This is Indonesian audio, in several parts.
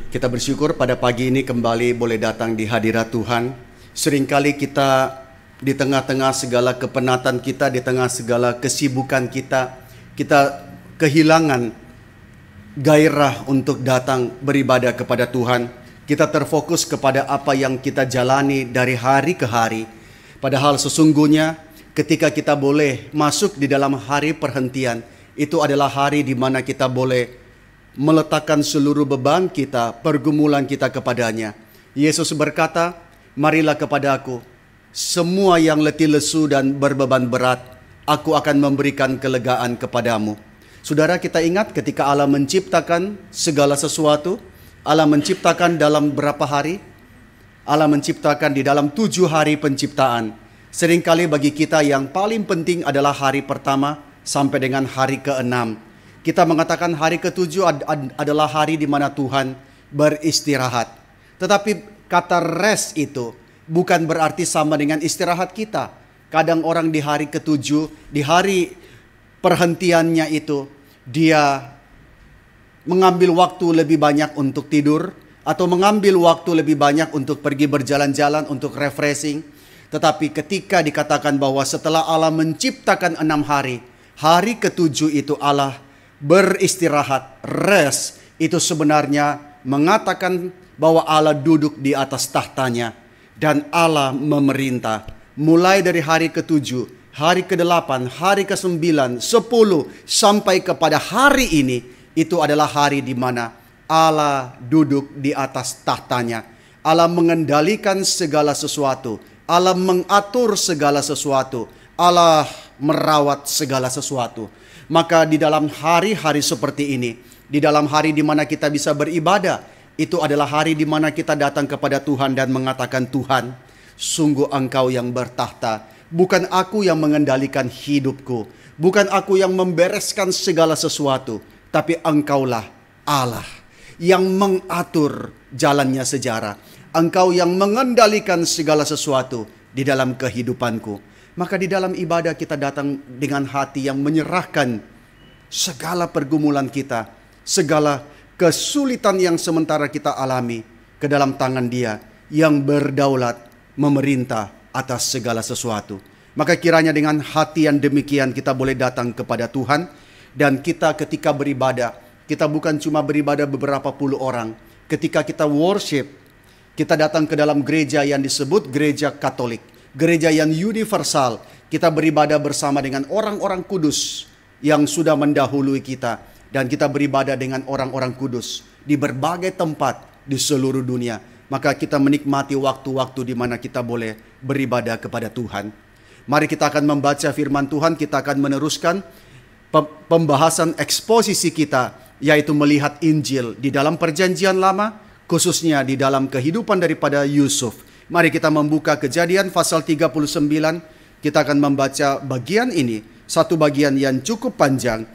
Kita bersyukur pada pagi ini kembali boleh datang di hadirat Tuhan. Seringkali kita di tengah-tengah segala kepenatan kita, di tengah segala kesibukan kita kehilangan gairah untuk datang beribadah kepada Tuhan. Kita terfokus kepada apa yang kita jalani dari hari ke hari. Padahal sesungguhnya ketika kita boleh masuk di dalam hari perhentian, itu adalah hari di mana kita boleh meletakkan seluruh beban kita, pergumulan kita kepadanya. Yesus berkata, "Marilah kepadaku, semua yang letih lesu dan berbeban berat, aku akan memberikan kelegaan kepadamu." Saudara, kita ingat ketika Allah menciptakan segala sesuatu, Allah menciptakan dalam berapa hari? Allah menciptakan di dalam 7 hari penciptaan. Seringkali bagi kita yang paling penting adalah hari pertama sampai dengan hari ke-6. Kita mengatakan hari ke-7 adalah hari di mana Tuhan beristirahat. Tetapi kata rest itu bukan berarti sama dengan istirahat kita. Kadang orang di hari ke-7, di hari perhentiannya itu, dia mengambil waktu lebih banyak untuk tidur, atau mengambil waktu lebih banyak untuk pergi berjalan-jalan, untuk refreshing. Tetapi ketika dikatakan bahwa setelah Allah menciptakan 6 hari, hari ke-7 itu Allah beristirahat, rest, itu sebenarnya mengatakan bahwa Allah duduk di atas tahtanya dan Allah memerintah. Mulai dari hari ke-7, hari ke-8, hari ke-9, 10 sampai kepada hari ini, itu adalah hari di mana Allah duduk di atas tahtanya. Allah mengendalikan segala sesuatu, Allah mengatur segala sesuatu, Allah merawat segala sesuatu. Maka di dalam hari-hari seperti ini, di dalam hari di mana kita bisa beribadah, itu adalah hari di mana kita datang kepada Tuhan dan mengatakan, "Tuhan, sungguh Engkau yang bertahta. Bukan aku yang mengendalikan hidupku, bukan aku yang membereskan segala sesuatu, tapi Engkaulah Allah yang mengatur jalannya sejarah. Engkau yang mengendalikan segala sesuatu di dalam kehidupanku." Maka di dalam ibadah kita datang dengan hati yang menyerahkan segala pergumulan kita, segala kesulitan yang sementara kita alami ke dalam tangan Dia yang berdaulat memerintah atas segala sesuatu. Maka kiranya dengan hati yang demikian kita boleh datang kepada Tuhan, dan kita ketika beribadah, kita bukan cuma beribadah beberapa puluh orang. Ketika kita worship, kita datang ke dalam gereja yang disebut gereja Katolik, gereja yang universal. Kita beribadah bersama dengan orang-orang kudus yang sudah mendahului kita, dan kita beribadah dengan orang-orang kudus di berbagai tempat di seluruh dunia. Maka kita menikmati waktu-waktu di mana kita boleh beribadah kepada Tuhan. Mari kita akan membaca firman Tuhan. Kita akan meneruskan pembahasan eksposisi kita, yaitu melihat Injil di dalam Perjanjian Lama, khususnya di dalam kehidupan daripada Yusuf. Mari kita membuka Kejadian pasal 39. Kita akan membaca bagian ini, satu bagian yang cukup panjang.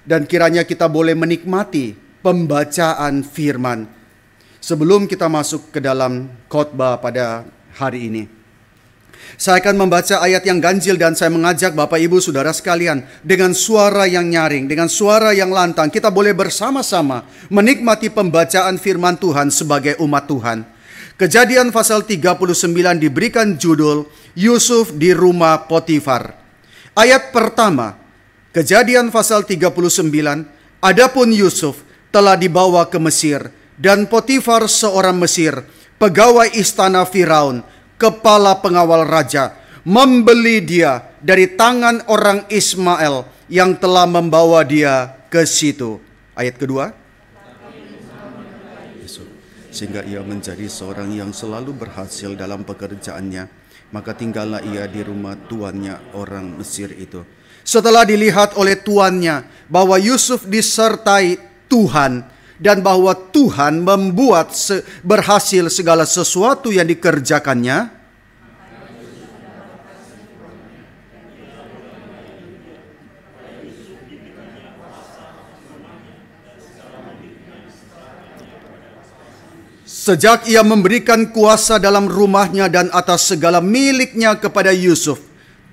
Dan kiranya kita boleh menikmati pembacaan firman sebelum kita masuk ke dalam khotbah pada hari ini. Saya akan membaca ayat yang ganjil, dan saya mengajak Bapak Ibu Saudara sekalian, dengan suara yang nyaring, dengan suara yang lantang, kita boleh bersama-sama menikmati pembacaan firman Tuhan sebagai umat Tuhan. Kejadian pasal 39 diberikan judul Yusuf di rumah Potifar. Ayat pertama, Kejadian pasal 39, "Adapun Yusuf telah dibawa ke Mesir, dan Potifar seorang Mesir, pegawai istana Firaun, kepala pengawal raja, membeli dia dari tangan orang Ismail yang telah membawa dia ke situ." Ayat kedua, "Sehingga ia menjadi seorang yang selalu berhasil dalam pekerjaannya, maka tinggallah ia di rumah tuannya orang Mesir itu." Setelah dilihat oleh tuannya bahwa Yusuf disertai Tuhan, dan bahwa Tuhan membuat berhasil segala sesuatu yang dikerjakannya, sejak ia memberikan kuasa dalam rumahnya dan atas segala miliknya kepada Yusuf,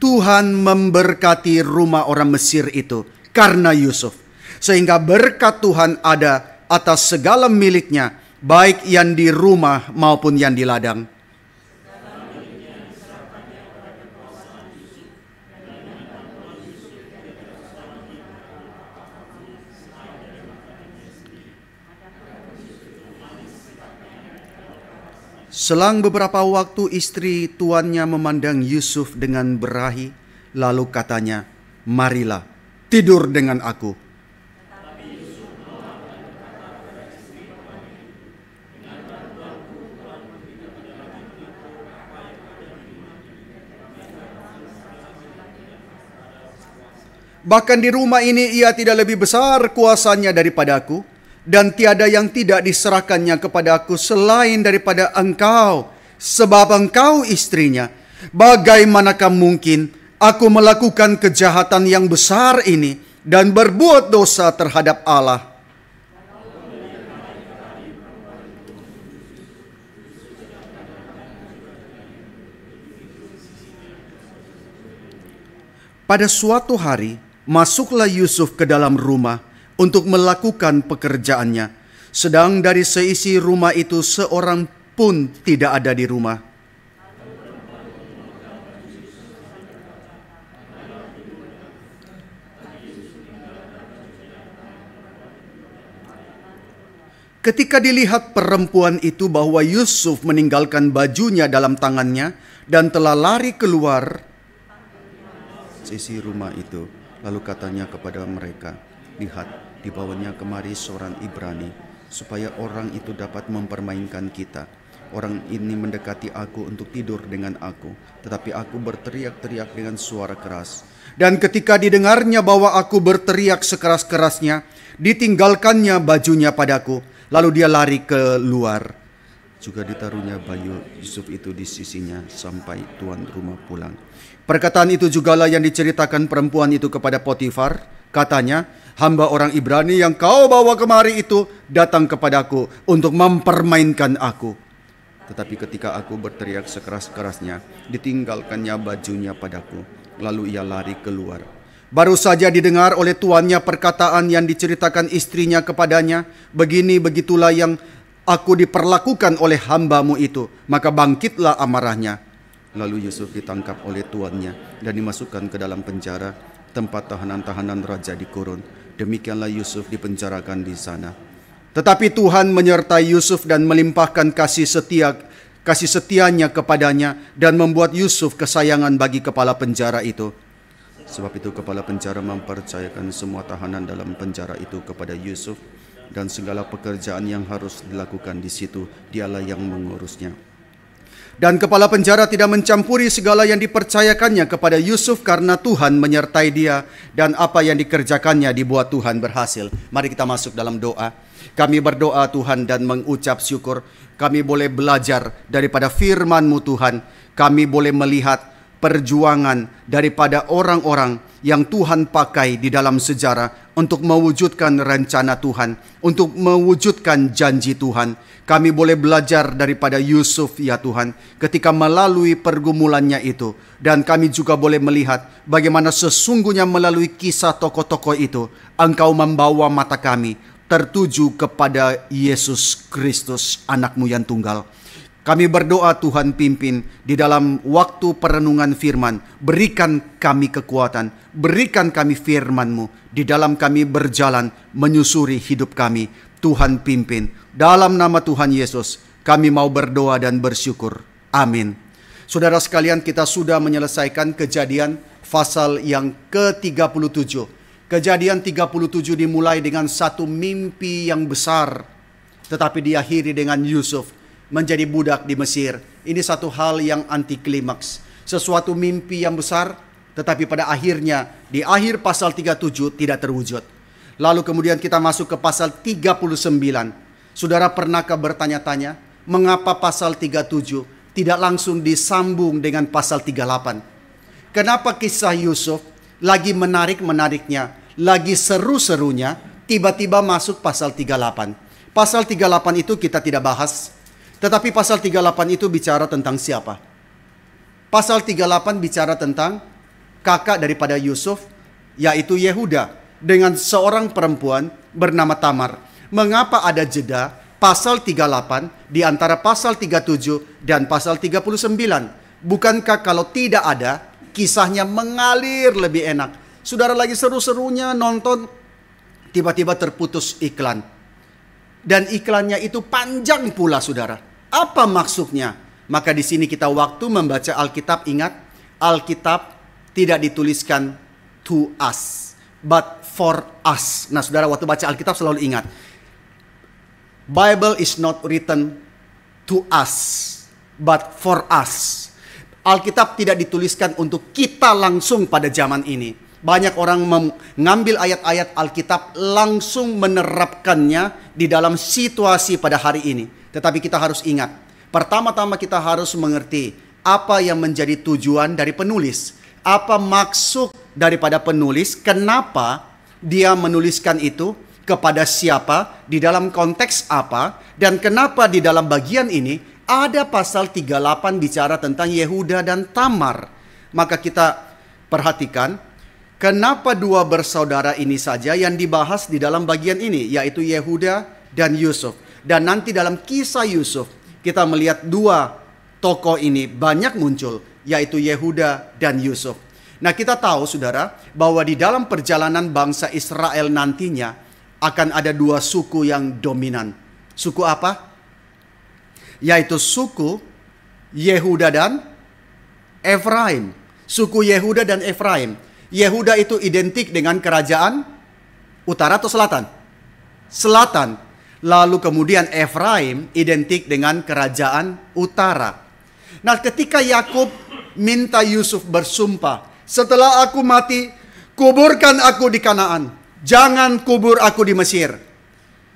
Tuhan memberkati rumah orang Mesir itu karena Yusuf. Sehingga berkat Tuhan ada atas segala miliknya, baik yang di rumah maupun yang di ladang. Selang beberapa waktu istri tuannya memandang Yusuf dengan berahi, lalu katanya, "Marilah, tidur dengan aku." Bahkan di rumah ini ia tidak lebih besar kuasanya daripada aku, dan tiada yang tidak diserahkannya kepada aku selain daripada engkau, sebab engkau istrinya. Bagaimanakah mungkin aku melakukan kejahatan yang besar ini dan berbuat dosa terhadap Allah? Pada suatu hari, masuklah Yusuf ke dalam rumah untuk melakukan pekerjaannya, sedang dari seisi rumah itu seorang pun tidak ada di rumah. Ketika dilihat perempuan itu bahwa Yusuf meninggalkan bajunya dalam tangannya dan telah lari keluar sisi rumah itu, lalu katanya kepada mereka, "Lihat, dibawanya kemari seorang Ibrani, supaya orang itu dapat mempermainkan kita. Orang ini mendekati aku untuk tidur dengan aku, tetapi aku berteriak-teriak dengan suara keras. Dan ketika didengarnya bahwa aku berteriak sekeras-kerasnya, ditinggalkannya bajunya padaku, lalu dia lari keluar. Juga ditaruhnya baju Yusuf itu di sisinya sampai tuan rumah pulang." Perkataan itu jugalah yang diceritakan perempuan itu kepada Potifar. Katanya, "Hamba orang Ibrani yang kau bawa kemari itu datang kepadaku untuk mempermainkan aku. Tetapi ketika aku berteriak sekeras-kerasnya, ditinggalkannya bajunya padaku. Lalu ia lari keluar." Baru saja didengar oleh tuannya perkataan yang diceritakan istrinya kepadanya, "Begini begitulah yang aku diperlakukan oleh hambamu itu." Maka bangkitlah amarahnya. Lalu Yusuf ditangkap oleh tuannya dan dimasukkan ke dalam penjara, tempat tahanan-tahanan raja di kurun. Demikianlah Yusuf dipenjarakan di sana. Tetapi Tuhan menyertai Yusuf dan melimpahkan kasih setianya kepadanya dan membuat Yusuf kesayangan bagi kepala penjara itu. Sebab itu kepala penjara mempercayakan semua tahanan dalam penjara itu kepada Yusuf, dan segala pekerjaan yang harus dilakukan di situ dialah yang mengurusnya. Dan kepala penjara tidak mencampuri segala yang dipercayakannya kepada Yusuf karena Tuhan menyertai dia, dan apa yang dikerjakannya dibuat Tuhan berhasil. Mari kita masuk dalam doa. Kami berdoa Tuhan dan mengucap syukur. Kami boleh belajar daripada firman-Mu Tuhan. Kami boleh melihat perjuangan daripada orang-orang yang Tuhan pakai di dalam sejarah untuk mewujudkan rencana Tuhan, untuk mewujudkan janji Tuhan. Kami boleh belajar daripada Yusuf ya Tuhan, ketika melalui pergumulannya itu. Dan kami juga boleh melihat bagaimana sesungguhnya melalui kisah tokoh-tokoh itu, Engkau membawa mata kami tertuju kepada Yesus Kristus, anak-Mu yang tunggal. Kami berdoa Tuhan pimpin di dalam waktu perenungan firman. Berikan kami kekuatan, berikan kami firman-Mu. Di dalam kami berjalan menyusuri hidup kami. Tuhan pimpin. Dalam nama Tuhan Yesus kami mau berdoa dan bersyukur. Amin. Saudara sekalian, kita sudah menyelesaikan Kejadian pasal yang ke-37. Kejadian 37 dimulai dengan satu mimpi yang besar, tetapi diakhiri dengan Yusuf menjadi budak di Mesir. Ini satu hal yang anti klimaks. Sesuatu mimpi yang besar, tetapi pada akhirnya di akhir pasal 37 tidak terwujud. Lalu kemudian kita masuk ke pasal 39. Saudara pernahkah bertanya-tanya, mengapa pasal 37 tidak langsung disambung dengan pasal 38? Kenapa kisah Yusuf lagi menarik-menariknya, lagi seru-serunya, tiba-tiba masuk pasal 38? Pasal 38 itu kita tidak bahas. Tetapi pasal 38 itu bicara tentang siapa? Pasal 38 bicara tentang kakak daripada Yusuf, yaitu Yehuda, dengan seorang perempuan bernama Tamar. Mengapa ada jeda pasal 38 di antara pasal 37 dan pasal 39? Bukankah kalau tidak ada, kisahnya mengalir lebih enak? Saudara lagi seru-serunya nonton, tiba-tiba terputus iklan. Dan iklannya itu panjang pula, saudara. Apa maksudnya? Maka di sini kita waktu membaca Alkitab, ingat, Alkitab tidak dituliskan to us, but for us. Nah, saudara, waktu baca Alkitab selalu ingat, Bible is not written to us, but for us. Alkitab tidak dituliskan untuk kita langsung pada zaman ini. Banyak orang mengambil ayat-ayat Alkitab langsung menerapkannya di dalam situasi pada hari ini. Tetapi kita harus ingat, pertama-tama kita harus mengerti apa yang menjadi tujuan dari penulis. Apa maksud daripada penulis, kenapa dia menuliskan itu, kepada siapa, di dalam konteks apa, dan kenapa di dalam bagian ini ada pasal 38 bicara tentang Yehuda dan Tamar. Maka kita perhatikan, kenapa dua bersaudara ini saja yang dibahas di dalam bagian ini, yaitu Yehuda dan Yusuf. Dan nanti dalam kisah Yusuf, kita melihat dua tokoh ini banyak muncul, yaitu Yehuda dan Yusuf. Nah, kita tahu, saudara, bahwa di dalam perjalanan bangsa Israel nantinya akan ada dua suku yang dominan. Suku apa? Yaitu suku Yehuda dan Efraim. Suku Yehuda dan Efraim. Yehuda itu identik dengan kerajaan utara atau selatan? Selatan. Lalu kemudian Efraim identik dengan kerajaan utara. Nah, ketika Yakub minta Yusuf bersumpah, setelah aku mati, kuburkan aku di Kanaan. Jangan kubur aku di Mesir.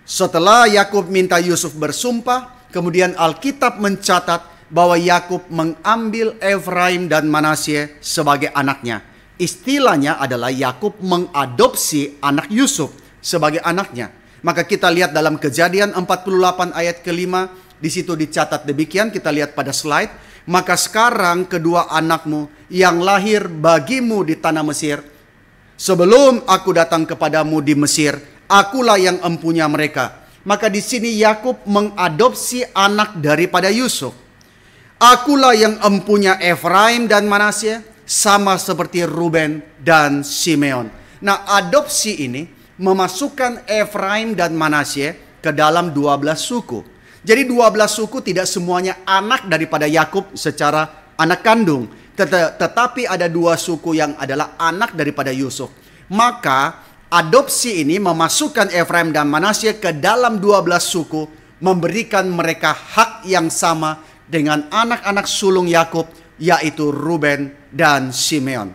Setelah Yakub minta Yusuf bersumpah, kemudian Alkitab mencatat bahwa Yakub mengambil Efraim dan Manasye sebagai anaknya. Istilahnya adalah Yakub mengadopsi anak Yusuf sebagai anaknya. Maka kita lihat dalam Kejadian 48 ayat ke-5, di situ dicatat demikian, kita lihat pada slide. Maka sekarang kedua anakmu yang lahir bagimu di tanah Mesir, sebelum aku datang kepadamu di Mesir, akulah yang empunya mereka. Maka di sini Yakub mengadopsi anak daripada Yusuf. Akulah yang empunya Efraim dan Manasye, sama seperti Ruben dan Simeon. Nah, adopsi ini memasukkan Efraim dan Manasye ke dalam 12 suku. Jadi 12 suku tidak semuanya anak daripada Yakub secara anak kandung. Tetapi ada dua suku yang adalah anak daripada Yusuf. Maka adopsi ini memasukkan Efraim dan Manasye ke dalam 12 suku, memberikan mereka hak yang sama dengan anak-anak sulung Yakub, yaitu Ruben dan Simeon.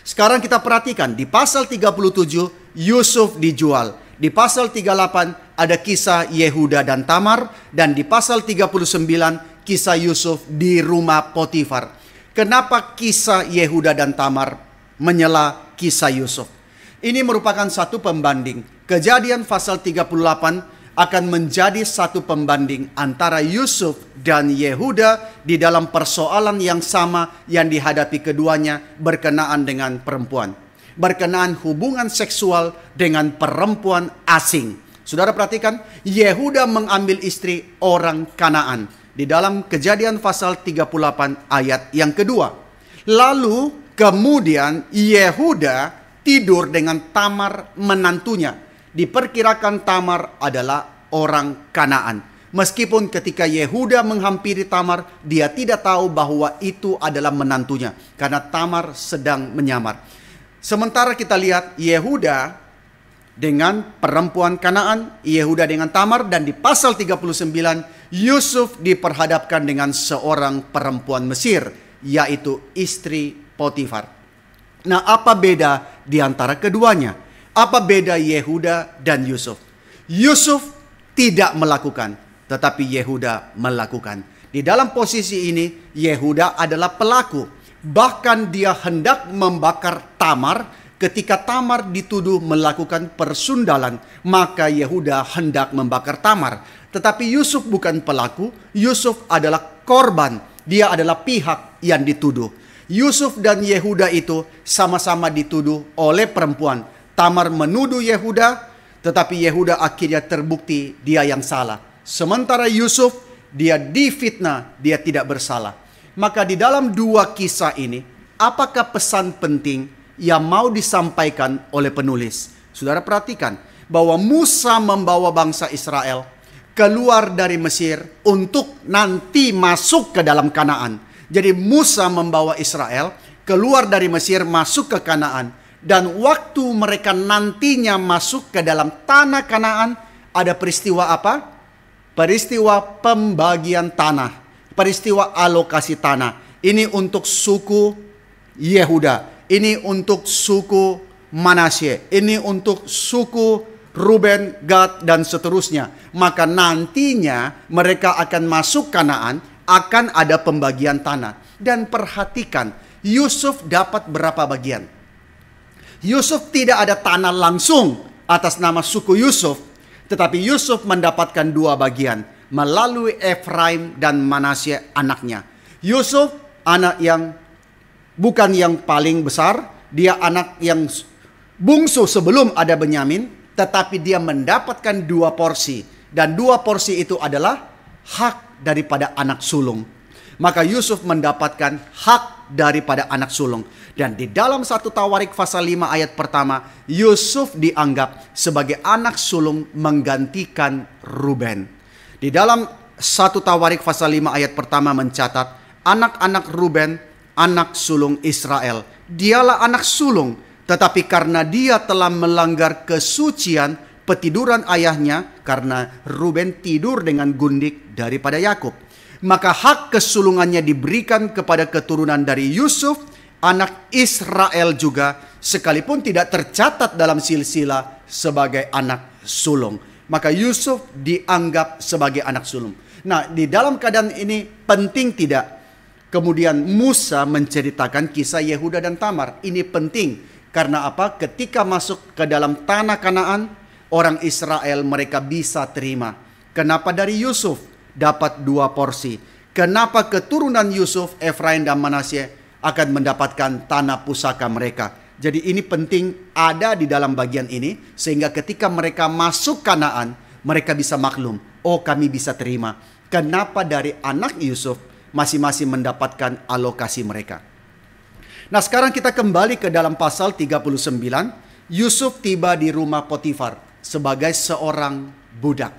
Sekarang kita perhatikan di pasal 37 Yusuf dijual. Di pasal 38 ada kisah Yehuda dan Tamar, dan di pasal 39 kisah Yusuf di rumah Potifar. Kenapa kisah Yehuda dan Tamar menyela kisah Yusuf? Ini merupakan satu pembanding. Kejadian pasal 38 akan menjadi satu pembanding antara Yusuf dan Yehuda di dalam persoalan yang sama yang dihadapi keduanya berkenaan dengan perempuan. Berkenaan hubungan seksual dengan perempuan asing. Saudara perhatikan, Yehuda mengambil istri orang Kanaan. Di dalam Kejadian pasal 38 ayat yang kedua. Lalu kemudian Yehuda tidur dengan Tamar menantunya. Diperkirakan Tamar adalah orang Kanaan. Meskipun ketika Yehuda menghampiri Tamar, dia tidak tahu bahwa itu adalah menantunya. Karena Tamar sedang menyamar. Sementara kita lihat Yehuda dengan perempuan Kanaan, Yehuda dengan Tamar, dan di pasal 39 Yusuf diperhadapkan dengan seorang perempuan Mesir, yaitu istri Potifar. Nah, apa beda di antara keduanya? Apa beda Yehuda dan Yusuf? Yusuf tidak melakukan, tetapi Yehuda melakukan. Di dalam posisi ini, Yehuda adalah pelaku. Bahkan dia hendak membakar Tamar. Ketika Tamar dituduh melakukan persundalan, maka Yehuda hendak membakar Tamar. Tetapi Yusuf bukan pelaku, Yusuf adalah korban. Dia adalah pihak yang dituduh. Yusuf dan Yehuda itu sama-sama dituduh oleh perempuan. Tamar menuduh Yehuda, Tetapi Yehuda akhirnya terbukti dia yang salah. Sementara Yusuf, dia difitnah, dia tidak bersalah. Maka di dalam dua kisah ini, apakah pesan penting yang mau disampaikan oleh penulis? Saudara perhatikan bahwa Musa membawa bangsa Israel keluar dari Mesir untuk nanti masuk ke dalam Kanaan. Jadi Musa membawa Israel keluar dari Mesir masuk ke Kanaan. Dan waktu mereka nantinya masuk ke dalam tanah Kanaan, ada peristiwa apa? Peristiwa pembagian tanah. Peristiwa alokasi tanah. Ini untuk suku Yehuda. Ini untuk suku Manasye. Ini untuk suku Ruben, Gad, dan seterusnya. Maka nantinya mereka akan masuk Kanaan, akan ada pembagian tanah. Dan perhatikan, Yusuf dapat berapa bagian? Yusuf tidak ada tanah langsung atas nama suku Yusuf. Tetapi Yusuf mendapatkan dua bagian melalui Efraim dan Manasye anaknya. Yusuf anak yang bukan yang paling besar. Dia anak yang bungsu sebelum ada Benyamin. Tetapi dia mendapatkan dua porsi. Dan dua porsi itu adalah hak daripada anak sulung. Maka Yusuf mendapatkan hak daripada anak sulung. Dan di dalam 1 Tawarik pasal 5 ayat pertama, Yusuf dianggap sebagai anak sulung menggantikan Ruben. Di dalam 1 Tawarik pasal 5 ayat pertama mencatat, anak-anak Ruben, anak sulung Israel. Dialah anak sulung, tetapi karena dia telah melanggar kesucian petiduran ayahnya, karena Ruben tidur dengan gundik daripada Yakub, maka hak kesulungannya diberikan kepada keturunan dari Yusuf, anak Israel juga, sekalipun tidak tercatat dalam silsilah sebagai anak sulung. Maka Yusuf dianggap sebagai anak sulung. Nah, di dalam keadaan ini penting tidak kemudian Musa menceritakan kisah Yehuda dan Tamar. Ini penting karena apa? Ketika masuk ke dalam tanah Kanaan, orang Israel mereka bisa terima. Kenapa dari Yusuf dapat dua porsi? Kenapa keturunan Yusuf, Efraim dan Manasye akan mendapatkan tanah pusaka mereka? Jadi ini penting ada di dalam bagian ini, sehingga ketika mereka masuk Kanaan, mereka bisa maklum, oh kami bisa terima. Kenapa dari anak Yusuf masing-masing mendapatkan alokasi mereka. Nah, sekarang kita kembali ke dalam pasal 39. Yusuf tiba di rumah Potifar sebagai seorang budak.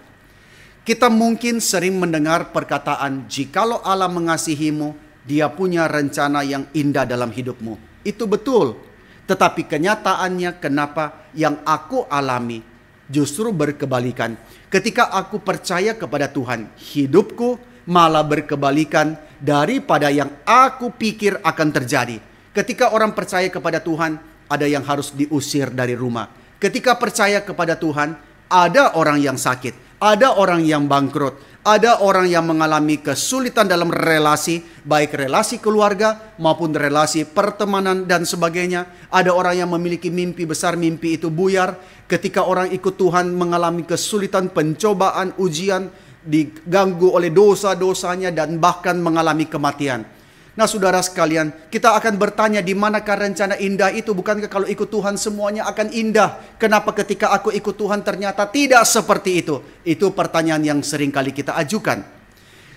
Kita mungkin sering mendengar perkataan, jikalau Allah mengasihimu, dia punya rencana yang indah dalam hidupmu. Itu betul. Tetapi kenyataannya kenapa yang aku alami justru berkebalikan. Ketika aku percaya kepada Tuhan, hidupku malah berkebalikan daripada yang aku pikir akan terjadi. Ketika orang percaya kepada Tuhan, ada yang harus diusir dari rumah. Ketika percaya kepada Tuhan, ada orang yang sakit, ada orang yang bangkrut, ada orang yang mengalami kesulitan dalam relasi, baik relasi keluarga maupun relasi pertemanan dan sebagainya. Ada orang yang memiliki mimpi besar, mimpi itu buyar. Ketika orang ikut Tuhan mengalami kesulitan, pencobaan, ujian, diganggu oleh dosa-dosanya dan bahkan mengalami kematian. Nah, saudara sekalian, kita akan bertanya di manakah rencana indah itu? Bukankah kalau ikut Tuhan semuanya akan indah? Kenapa ketika aku ikut Tuhan ternyata tidak seperti itu? Itu pertanyaan yang sering kali kita ajukan.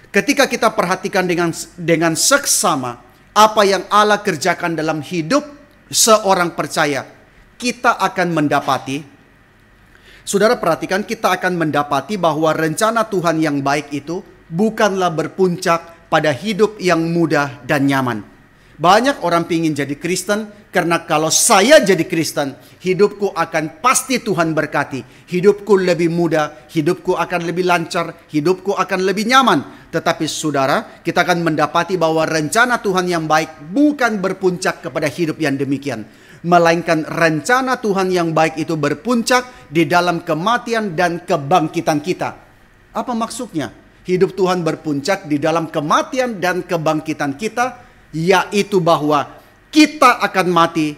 Ketika kita perhatikan dengan seksama apa yang Allah kerjakan dalam hidup seorang percaya, kita akan mendapati, saudara perhatikan, kita akan mendapati bahwa rencana Tuhan yang baik itu bukanlah berpuncak pada hidup yang mudah dan nyaman. Banyak orang ingin jadi Kristen karena kalau saya jadi Kristen, hidupku akan pasti Tuhan berkati. Hidupku lebih mudah, hidupku akan lebih lancar, hidupku akan lebih nyaman. Tetapi saudara, kita akan mendapati bahwa rencana Tuhan yang baik bukan berpuncak kepada hidup yang demikian. Melainkan rencana Tuhan yang baik itu berpuncak di dalam kematian dan kebangkitan kita. Apa maksudnya? Hidup Tuhan berpuncak di dalam kematian dan kebangkitan kita, yaitu bahwa kita akan mati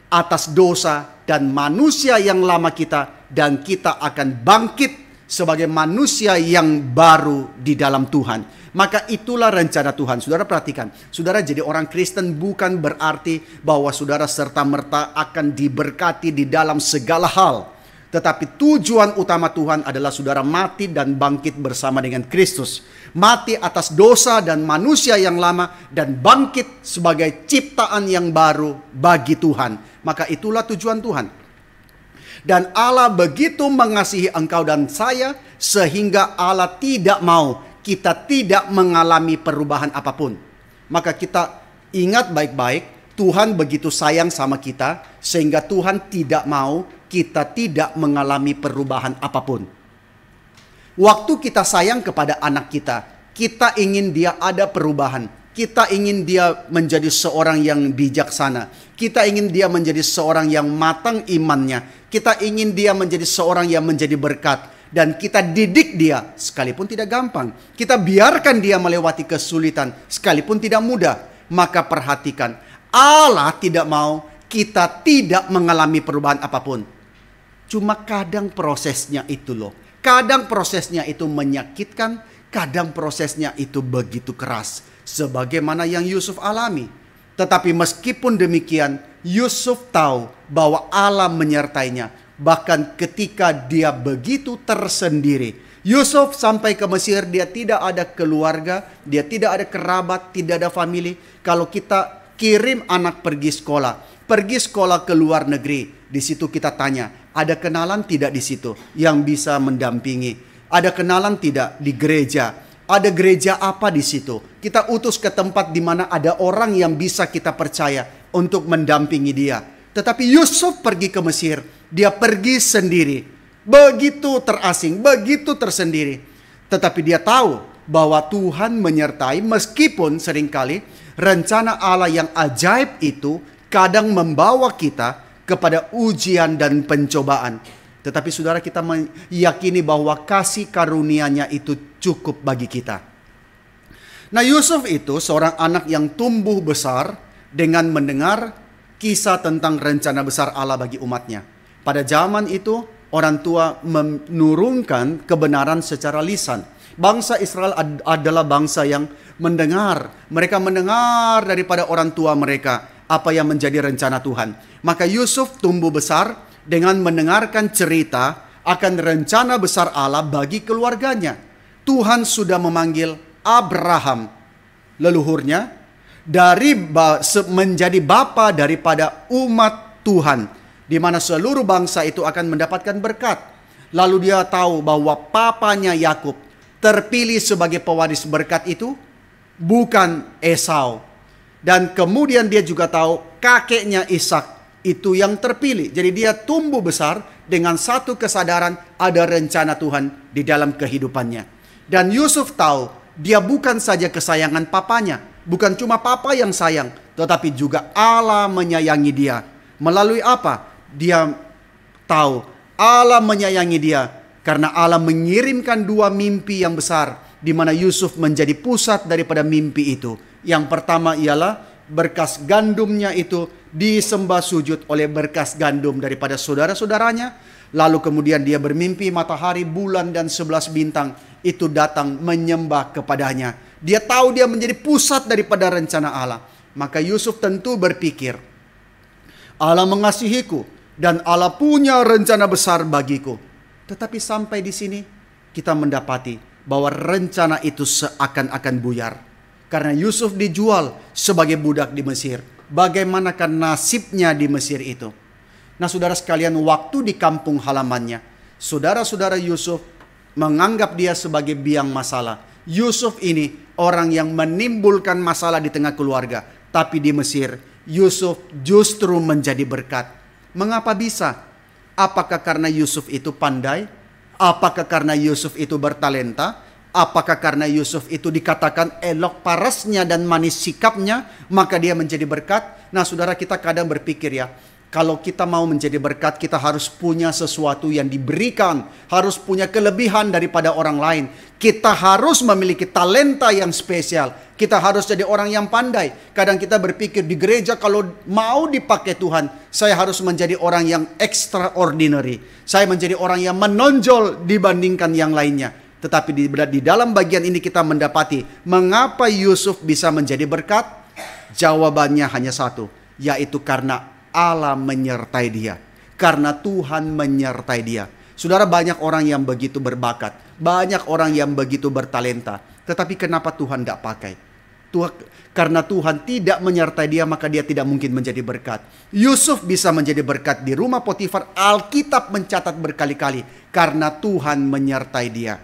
atas dosa dan manusia yang lama kita, dan kita akan bangkit sebagai manusia yang baru di dalam Tuhan. Maka itulah rencana Tuhan. Saudara perhatikan, saudara jadi orang Kristen bukan berarti bahwa saudara serta-merta akan diberkati di dalam segala hal. Tetapi tujuan utama Tuhan adalah saudara mati dan bangkit bersama dengan Kristus. Mati atas dosa dan manusia yang lama dan bangkit sebagai ciptaan yang baru bagi Tuhan. Maka itulah tujuan Tuhan. Dan Allah begitu mengasihi engkau dan saya sehingga Allah tidak mau kita tidak mengalami perubahan apapun. Maka kita ingat baik-baik, Tuhan begitu sayang sama kita sehingga Tuhan tidak mau kita tidak mengalami perubahan apapun. Waktu kita sayang kepada anak kita, kita ingin dia ada perubahan. Kita ingin dia menjadi seorang yang bijaksana. Kita ingin dia menjadi seorang yang matang imannya. Kita ingin dia menjadi seorang yang menjadi berkat. Dan kita didik dia sekalipun tidak gampang. Kita biarkan dia melewati kesulitan sekalipun tidak mudah. Maka perhatikan, Allah tidak mau kita tidak mengalami perubahan apapun. Cuma kadang prosesnya itu loh. Kadang prosesnya itu menyakitkan. Kadang prosesnya itu begitu keras. Sebagaimana yang Yusuf alami. Tetapi meskipun demikian, Yusuf tahu bahwa Allah menyertainya. Bahkan ketika dia begitu tersendiri. Yusuf sampai ke Mesir, dia tidak ada keluarga, dia tidak ada kerabat, tidak ada famili. Kalau kita kirim anak pergi sekolah ke luar negeri, di situ kita tanya, ada kenalan tidak di situ yang bisa mendampingi? Ada kenalan tidak di gereja? Ada gereja apa di situ? Kita utus ke tempat di mana ada orang yang bisa kita percaya untuk mendampingi dia. Tetapi Yusuf pergi ke Mesir, dia pergi sendiri. Begitu terasing, begitu tersendiri. Tetapi dia tahu bahwa Tuhan menyertai meskipun seringkali rencana Allah yang ajaib itu kadang membawa kita kepada ujian dan pencobaan. Tetapi saudara, kita meyakini bahwa kasih karunia-Nya itu cukup bagi kita. Nah, Yusuf itu seorang anak yang tumbuh besar dengan mendengar kisah tentang rencana besar Allah bagi umatnya. Pada zaman itu, orang tua menurunkan kebenaran secara lisan. Bangsa Israel adalah bangsa yang mendengar. Mereka mendengar daripada orang tua mereka apa yang menjadi rencana Tuhan. Maka Yusuf tumbuh besar dengan mendengarkan cerita akan rencana besar Allah bagi keluarganya. Tuhan sudah memanggil Abraham, leluhurnya, menjadi bapa daripada umat Tuhan, di mana seluruh bangsa itu akan mendapatkan berkat. Lalu dia tahu bahwa papanya Yakub terpilih sebagai pewaris berkat itu bukan Esau. Dan kemudian dia juga tahu kakeknya Ishak itu yang terpilih. Jadi dia tumbuh besar dengan satu kesadaran ada rencana Tuhan di dalam kehidupannya. Dan Yusuf tahu dia bukan saja kesayangan papanya. Bukan cuma papa yang sayang, tetapi juga Allah menyayangi dia. Melalui apa? Dia tahu Allah menyayangi dia karena Allah mengirimkan dua mimpi yang besar di mana Yusuf menjadi pusat daripada mimpi itu. Yang pertama ialah berkas gandumnya itu disembah sujud oleh berkas gandum daripada saudara-saudaranya. Lalu kemudian dia bermimpi matahari, bulan, dan 11 bintang itu datang menyembah kepadanya. Dia tahu dia menjadi pusat daripada rencana Allah. Maka Yusuf tentu berpikir, Allah mengasihiku dan Allah punya rencana besar bagiku. Tetapi sampai di sini kita mendapati bahwa rencana itu seakan-akan buyar. Karena Yusuf dijual sebagai budak di Mesir. Bagaimanakah nasibnya di Mesir itu? Nah, saudara sekalian, waktu di kampung halamannya, saudara-saudara Yusuf menganggap dia sebagai biang masalah. Yusuf ini orang yang menimbulkan masalah di tengah keluarga. Tapi di Mesir, Yusuf justru menjadi berkat. Mengapa bisa? Apakah karena Yusuf itu pandai? Apakah karena Yusuf itu bertalenta? Apakah karena Yusuf itu dikatakan elok parasnya dan manis sikapnya, maka dia menjadi berkat? Nah, saudara, kita kadang berpikir ya, kalau kita mau menjadi berkat, kita harus punya sesuatu yang diberikan, harus punya kelebihan daripada orang lain. Kita harus memiliki talenta yang spesial. Kita harus jadi orang yang pandai. Kadang kita berpikir di gereja kalau mau dipakai Tuhan, saya harus menjadi orang yang extraordinary. Saya menjadi orang yang menonjol dibandingkan yang lainnya. Tetapi di dalam bagian ini kita mendapati mengapa Yusuf bisa menjadi berkat? Jawabannya hanya satu, yaitu karena Allah menyertai dia. karena Tuhan menyertai dia. Saudara, banyak orang yang begitu berbakat, banyak orang yang begitu bertalenta, tetapi kenapa Tuhan tidak pakai? Karena Tuhan tidak menyertai dia, maka dia tidak mungkin menjadi berkat. Yusuf bisa menjadi berkat di rumah Potifar. Alkitab mencatat berkali-kali karena Tuhan menyertai dia.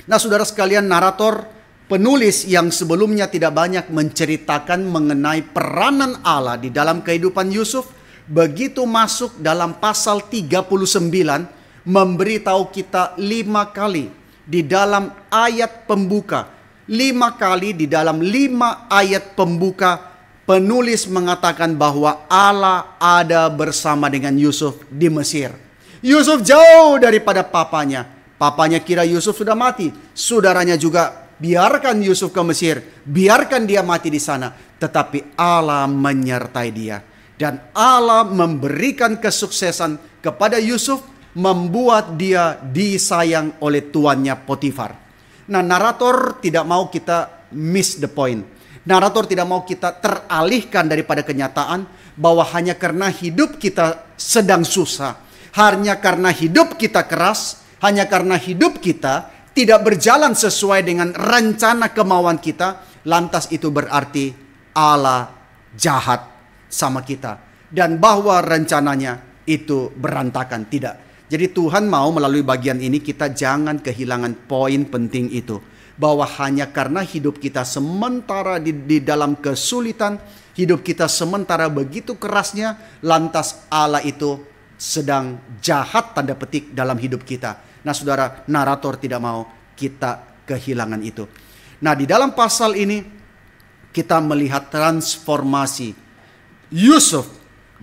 Nah, saudara sekalian, narator, penulis yang sebelumnya tidak banyak menceritakan mengenai peranan Allah di dalam kehidupan Yusuf, begitu masuk dalam pasal 39, memberitahu kita 5 kali di dalam ayat pembuka. 5 kali di dalam 5 ayat pembuka, penulis mengatakan bahwa Allah ada bersama dengan Yusuf di Mesir. Yusuf jauh daripada papanya. Papanya kira Yusuf sudah mati. Saudaranya juga, biarkan Yusuf ke Mesir, biarkan dia mati di sana. Tetapi Allah menyertai dia. Dan Allah memberikan kesuksesan kepada Yusuf, membuat dia disayang oleh tuannya Potifar. Nah, narator tidak mau kita miss the point. Narator tidak mau kita teralihkan daripada kenyataan bahwa hanya karena hidup kita sedang susah, hanya karena hidup kita keras, hanya karena hidup kita tidak berjalan sesuai dengan rencana kemauan kita, lantas itu berarti Allah jahat sama kita. Dan bahwa rencananya itu berantakan. Tidak. Jadi Tuhan mau melalui bagian ini kita jangan kehilangan poin penting itu. Bahwa hanya karena hidup kita sementara di dalam kesulitan, hidup kita sementara begitu kerasnya, lantas Allah itu sedang jahat tanda petik dalam hidup kita. Nah, saudara, narator tidak mau kita kehilangan itu. Nah, di dalam pasal ini kita melihat transformasi Yusuf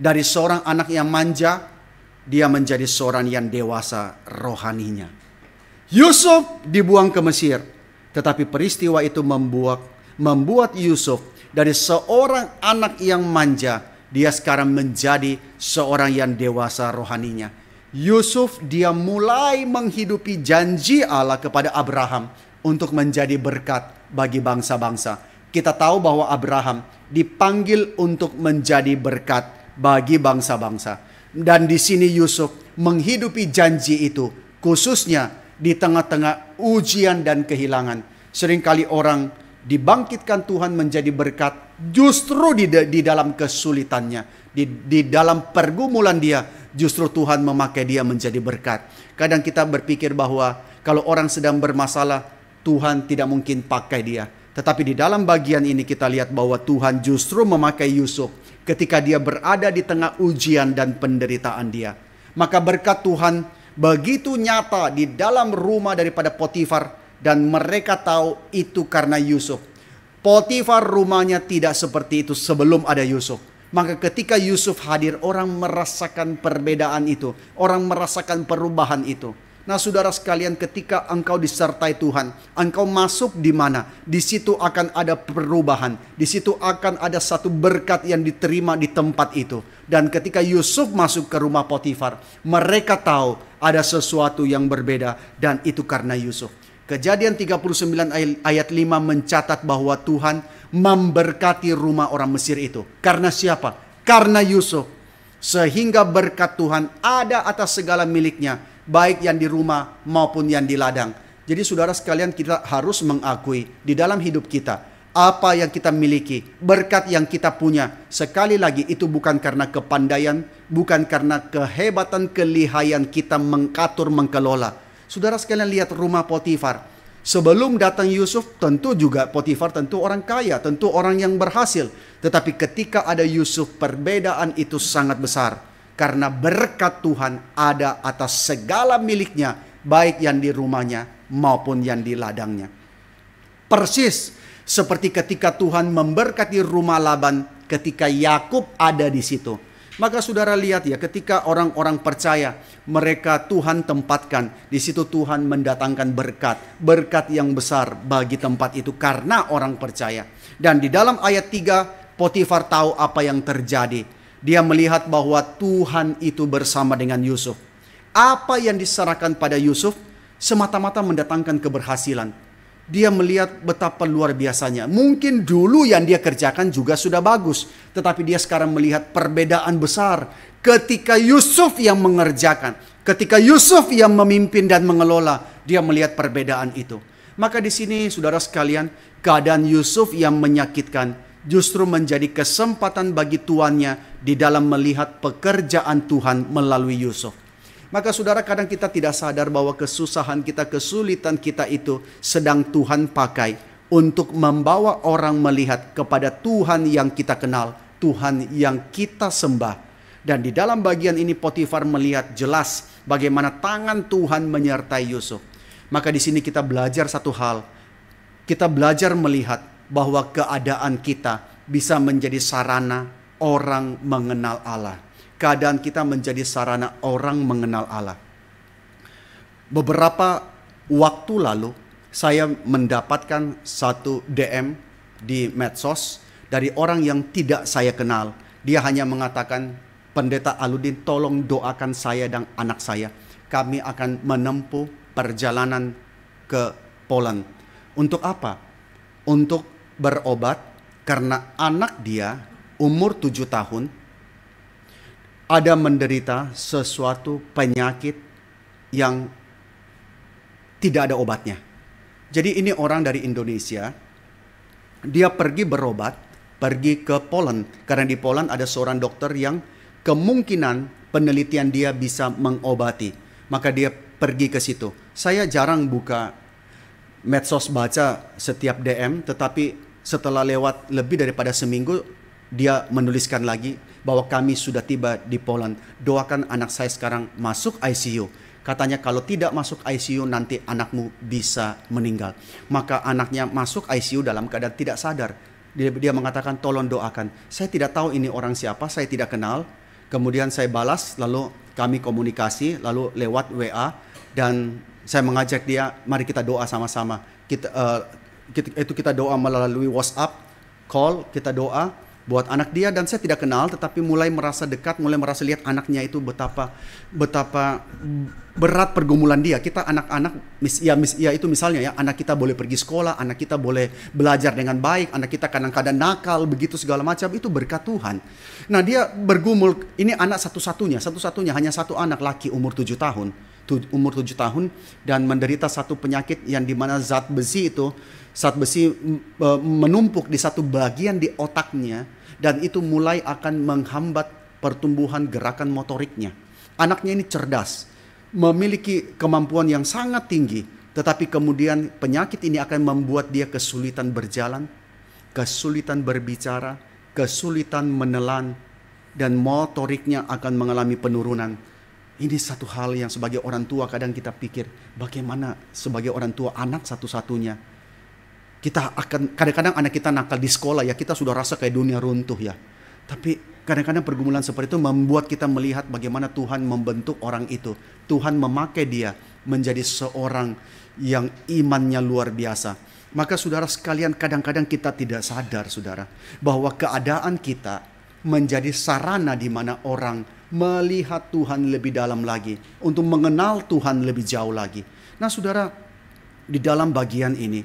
dari seorang anak yang manja, dia menjadi seorang yang dewasa rohaninya. Yusuf dibuang ke Mesir, tetapi peristiwa itu membuat Yusuf dari seorang anak yang manja, dia sekarang menjadi seorang yang dewasa rohaninya. Yusuf dia mulai menghidupi janji Allah kepada Abraham untuk menjadi berkat bagi bangsa-bangsa. Kita tahu bahwa Abraham dipanggil untuk menjadi berkat bagi bangsa-bangsa. Dan di sini Yusuf menghidupi janji itu, khususnya di tengah-tengah ujian dan kehilangan. Seringkali orang dibangkitkan Tuhan menjadi berkat justru di dalam kesulitannya, di dalam pergumulan dia, justru Tuhan memakai dia menjadi berkat. Kadang kita berpikir bahwa kalau orang sedang bermasalah, Tuhan tidak mungkin pakai dia. Tetapi di dalam bagian ini kita lihat bahwa Tuhan justru memakai Yusuf ketika dia berada di tengah ujian dan penderitaan dia. Maka berkat Tuhan begitu nyata di dalam rumah daripada Potifar, dan mereka tahu itu karena Yusuf. Potifar rumahnya tidak seperti itu sebelum ada Yusuf. Maka ketika Yusuf hadir, orang merasakan perbedaan itu, orang merasakan perubahan itu. Nah, saudara sekalian, ketika engkau disertai Tuhan, engkau masuk di mana? Di situ akan ada perubahan. Di situ akan ada satu berkat yang diterima di tempat itu. Dan ketika Yusuf masuk ke rumah Potifar, mereka tahu ada sesuatu yang berbeda, dan itu karena Yusuf. Kejadian 39 ayat 5 mencatat bahwa Tuhan memberkati rumah orang Mesir itu. Karena siapa? Karena Yusuf. Sehingga berkat Tuhan ada atas segala miliknya, baik yang di rumah maupun yang di ladang. Jadi saudara sekalian, kita harus mengakui di dalam hidup kita, apa yang kita miliki, berkat yang kita punya, sekali lagi itu bukan karena kepandaian, bukan karena kehebatan kelihayan kita mengatur, mengelola. Saudara sekalian, lihat rumah Potifar. Sebelum datang Yusuf, tentu juga Potifar tentu orang kaya, tentu orang yang berhasil. Tetapi ketika ada Yusuf, perbedaan itu sangat besar. Karena berkat Tuhan ada atas segala miliknya, baik yang di rumahnya maupun yang di ladangnya. Persis seperti ketika Tuhan memberkati rumah Laban ketika Yakub ada di situ. Maka saudara lihat ya, ketika orang-orang percaya, mereka Tuhan tempatkan di situ, Tuhan mendatangkan berkat yang besar bagi tempat itu karena orang percaya. Dan di dalam ayat 3, Potifar tahu apa yang terjadi. Dia melihat bahwa Tuhan itu bersama dengan Yusuf. Apa yang diserahkan pada Yusuf semata-mata mendatangkan keberhasilan. Dia melihat betapa luar biasanya. Mungkin dulu yang dia kerjakan juga sudah bagus. Tetapi dia sekarang melihat perbedaan besar. Ketika Yusuf yang mengerjakan. Ketika Yusuf yang memimpin dan mengelola. Dia melihat perbedaan itu. Maka di sini saudara sekalian. Keadaan Yusuf yang menyakitkan. Justru menjadi kesempatan bagi tuannya. Di dalam melihat pekerjaan Tuhan melalui Yusuf. Maka saudara, kadang kita tidak sadar bahwa kesusahan kita, kesulitan kita itu sedang Tuhan pakai untuk membawa orang melihat kepada Tuhan yang kita kenal, Tuhan yang kita sembah. Dan di dalam bagian ini Potifar melihat jelas bagaimana tangan Tuhan menyertai Yusuf. Maka di sini kita belajar satu hal. Kita belajar melihat bahwa keadaan kita bisa menjadi sarana orang mengenal Allah. Keadaan kita menjadi sarana orang mengenal Allah. Beberapa waktu lalu saya mendapatkan satu DM di medsos dari orang yang tidak saya kenal. Dia hanya mengatakan, Pendeta Aludin, tolong doakan saya dan anak saya. Kami akan menempuh perjalanan ke Poland. Untuk apa? Untuk berobat karena anak dia umur 7 tahun ada menderita sesuatu penyakit yang tidak ada obatnya. Jadi ini orang dari Indonesia. Dia pergi berobat, pergi ke Poland. Karena di Poland ada seorang dokter yang kemungkinan penelitian dia bisa mengobati. Maka dia pergi ke situ. Saya jarang buka medsos baca setiap DM. Tetapi setelah lewat lebih daripada seminggu, dia menuliskan lagi bahwa kami sudah tiba di Poland. Doakan anak saya sekarang masuk ICU. Katanya kalau tidak masuk ICU nanti anakmu bisa meninggal. Maka anaknya masuk ICU dalam keadaan tidak sadar. Dia mengatakan tolong doakan. Saya tidak tahu ini orang siapa, saya tidak kenal. Kemudian saya balas, lalu kami komunikasi, lalu lewat WA. Dan saya mengajak dia, mari kita doa sama-sama. Kita doa melalui WhatsApp, call, kita doa buat anak dia. Dan saya tidak kenal, tetapi mulai merasa dekat, mulai merasa lihat anaknya itu betapa berat pergumulan dia. Kita anak-anak, ya itu misalnya ya, anak kita boleh pergi sekolah, anak kita boleh belajar dengan baik, anak kita kadang-kadang nakal, begitu segala macam, itu berkat Tuhan. Nah dia bergumul, ini anak satu-satunya, hanya satu anak laki umur 7 tahun, dan menderita satu penyakit yang dimana zat besi menumpuk di satu bagian di otaknya, dan itu mulai akan menghambat pertumbuhan gerakan motoriknya. Anaknya ini cerdas, memiliki kemampuan yang sangat tinggi, tetapi kemudian penyakit ini akan membuat dia kesulitan berjalan, kesulitan berbicara, kesulitan menelan, dan motoriknya akan mengalami penurunan. Ini satu hal yang sebagai orang tua kadang kita pikir, bagaimana sebagai orang tua anak satu-satunya. Kita akan, kadang-kadang anak kita nakal di sekolah ya, kita sudah rasa kayak dunia runtuh ya. Tapi kadang-kadang pergumulan seperti itu membuat kita melihat bagaimana Tuhan membentuk orang itu. Tuhan memakai dia menjadi seorang yang imannya luar biasa. Maka saudara sekalian, kadang-kadang kita tidak sadar saudara, bahwa keadaan kita menjadi sarana di mana orang melihat Tuhan lebih dalam lagi, untuk mengenal Tuhan lebih jauh lagi. Nah saudara, di dalam bagian ini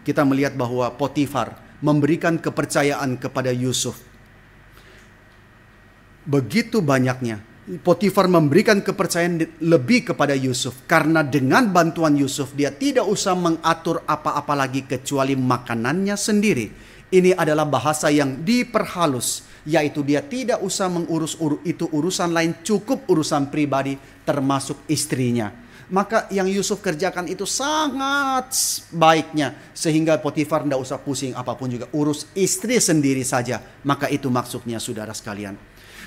kita melihat bahwa Potifar memberikan kepercayaan kepada Yusuf. Begitu banyaknya. Potifar memberikan kepercayaan lebih kepada Yusuf. Karena dengan bantuan Yusuf, dia tidak usah mengatur apa-apa lagi kecuali makanannya sendiri. Ini adalah bahasa yang diperhalus. Yaitu dia tidak usah mengurus itu urusan lain, cukup urusan pribadi termasuk istrinya. Maka yang Yusuf kerjakan itu sangat baiknya. Sehingga Potifar tidak usah pusing apapun juga. Urus istri sendiri saja. Maka itu maksudnya saudara sekalian.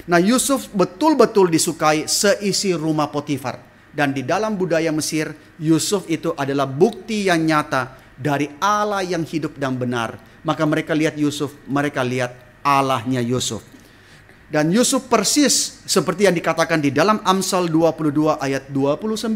Nah Yusuf betul-betul disukai seisi rumah Potifar. Dan di dalam budaya Mesir, Yusuf itu adalah bukti yang nyata dari Allah yang hidup dan benar. Maka mereka lihat Yusuf, mereka lihat Allahnya Yusuf. Dan Yusuf persis seperti yang dikatakan di dalam Amsal 22 ayat 29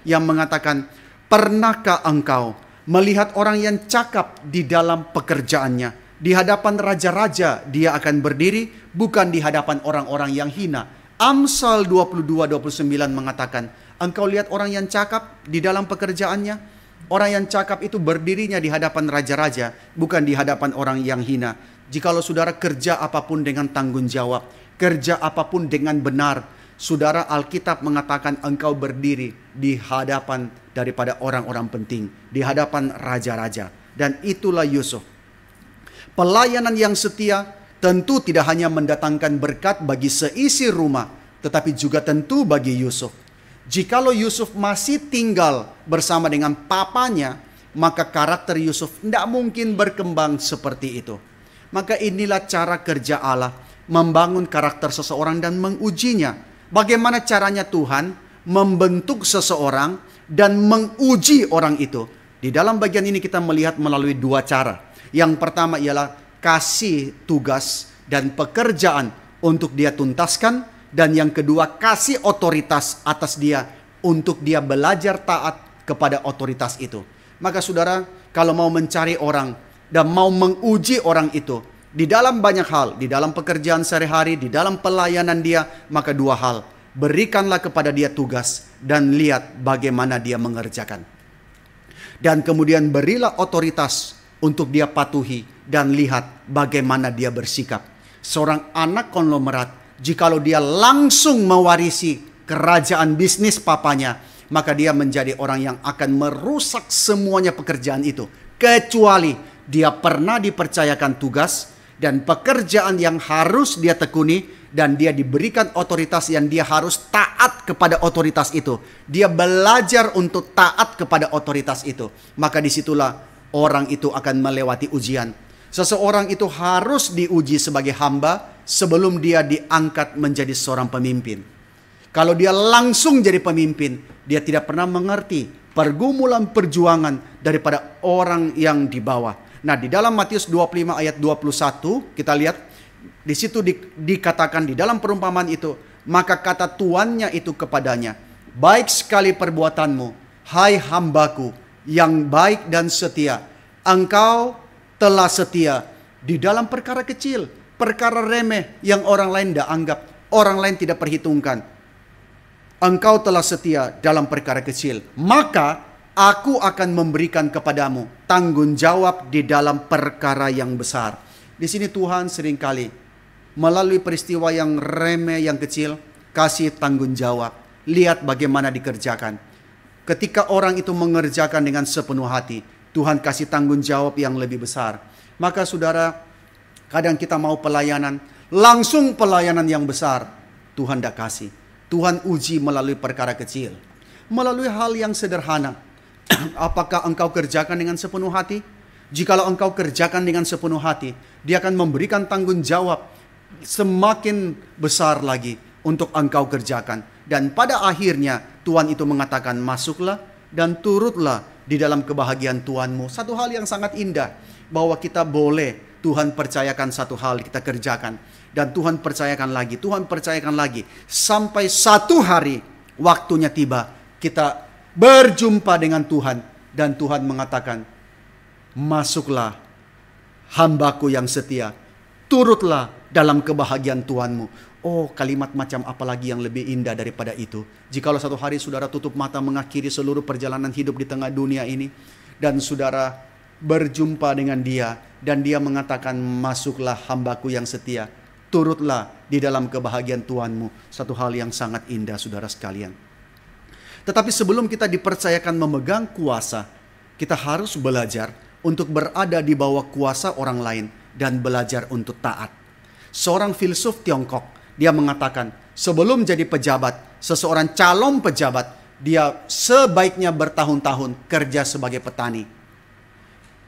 yang mengatakan, pernahkah engkau melihat orang yang cakap di dalam pekerjaannya? Di hadapan raja-raja dia akan berdiri, bukan di hadapan orang-orang yang hina. Amsal 22:29 mengatakan, engkau lihat orang yang cakap di dalam pekerjaannya? Orang yang cakap itu berdirinya di hadapan raja-raja, bukan di hadapan orang yang hina. Jikalau saudara kerja apapun dengan tanggung jawab, kerja apapun dengan benar, saudara, Alkitab mengatakan engkau berdiri di hadapan daripada orang-orang penting, di hadapan raja-raja. Dan itulah Yusuf. Pelayanan yang setia tentu tidak hanya mendatangkan berkat bagi seisi rumah, tetapi juga tentu bagi Yusuf. Jikalau Yusuf masih tinggal bersama dengan papanya, maka karakter Yusuf tidak mungkin berkembang seperti itu. Maka inilah cara kerja Allah, membangun karakter seseorang dan mengujinya. Bagaimana caranya Tuhan membentuk seseorang dan menguji orang itu? Di dalam bagian ini kita melihat melalui dua cara. Yang pertama ialah kasih tugas dan pekerjaan untuk dia tuntaskan. Dan yang kedua, kasih otoritas atas dia untuk dia belajar taat kepada otoritas itu. Maka saudara, kalau mau mencari orang dan mau menguji orang itu, di dalam banyak hal, di dalam pekerjaan sehari-hari, di dalam pelayanan dia, maka dua hal. Berikanlah kepada dia tugas dan lihat bagaimana dia mengerjakan. Dan kemudian berilah otoritas untuk dia patuhi dan lihat bagaimana dia bersikap. Seorang anak konglomerat, jikalau dia langsung mewarisi kerajaan bisnis papanya, maka dia menjadi orang yang akan merusak semuanya pekerjaan itu. Kecuali dia pernah dipercayakan tugas dan pekerjaan yang harus dia tekuni, dan dia diberikan otoritas yang dia harus taat kepada otoritas itu. Dia belajar untuk taat kepada otoritas itu. Maka disitulah orang itu akan melewati ujian. Seseorang itu harus diuji sebagai hamba sebelum dia diangkat menjadi seorang pemimpin. Kalau dia langsung jadi pemimpin, dia tidak pernah mengerti pergumulan perjuangan daripada orang yang di bawah. Nah, di dalam Matius 25 ayat 21, kita lihat di situ dikatakan di dalam perumpamaan itu, maka kata tuannya itu kepadanya, baik sekali perbuatanmu, hai hambaku yang baik dan setia. Engkau telah setia di dalam perkara kecil, perkara remeh yang orang lain tidak anggap, orang lain tidak perhitungkan. Engkau telah setia dalam perkara kecil, maka aku akan memberikan kepadamu tanggung jawab di dalam perkara yang besar. Di sini Tuhan seringkali melalui peristiwa yang remeh, yang kecil, kasih tanggung jawab. Lihat bagaimana dikerjakan. Ketika orang itu mengerjakan dengan sepenuh hati, Tuhan kasih tanggung jawab yang lebih besar. Maka saudara, kadang kita mau pelayanan, langsung pelayanan yang besar, Tuhan tidak kasih. Tuhan uji melalui perkara kecil, melalui hal yang sederhana. Apakah engkau kerjakan dengan sepenuh hati? Jikalau engkau kerjakan dengan sepenuh hati, Dia akan memberikan tanggung jawab semakin besar lagi untuk engkau kerjakan. Dan pada akhirnya Tuhan itu mengatakan, masuklah dan turutlah di dalam kebahagiaan Tuhanmu. Satu hal yang sangat indah, bahwa kita boleh Tuhan percayakan satu hal kita kerjakan, dan Tuhan percayakan lagi, Tuhan percayakan lagi, sampai satu hari waktunya tiba, kita berjumpa dengan Tuhan, dan Tuhan mengatakan, masuklah hambaku yang setia, turutlah dalam kebahagiaan Tuhanmu. Oh, kalimat macam apa lagi yang lebih indah daripada itu? Jikalau satu hari saudara tutup mata mengakhiri seluruh perjalanan hidup di tengah dunia ini, dan saudara berjumpa dengan Dia, dan Dia mengatakan, masuklah hambaku yang setia, turutlah di dalam kebahagiaan Tuhanmu. Satu hal yang sangat indah, saudara sekalian. Tetapi sebelum kita dipercayakan memegang kuasa, kita harus belajar untuk berada di bawah kuasa orang lain dan belajar untuk taat. Seorang filsuf Tiongkok, dia mengatakan, sebelum jadi pejabat, seseorang calon pejabat, dia sebaiknya bertahun-tahun kerja sebagai petani.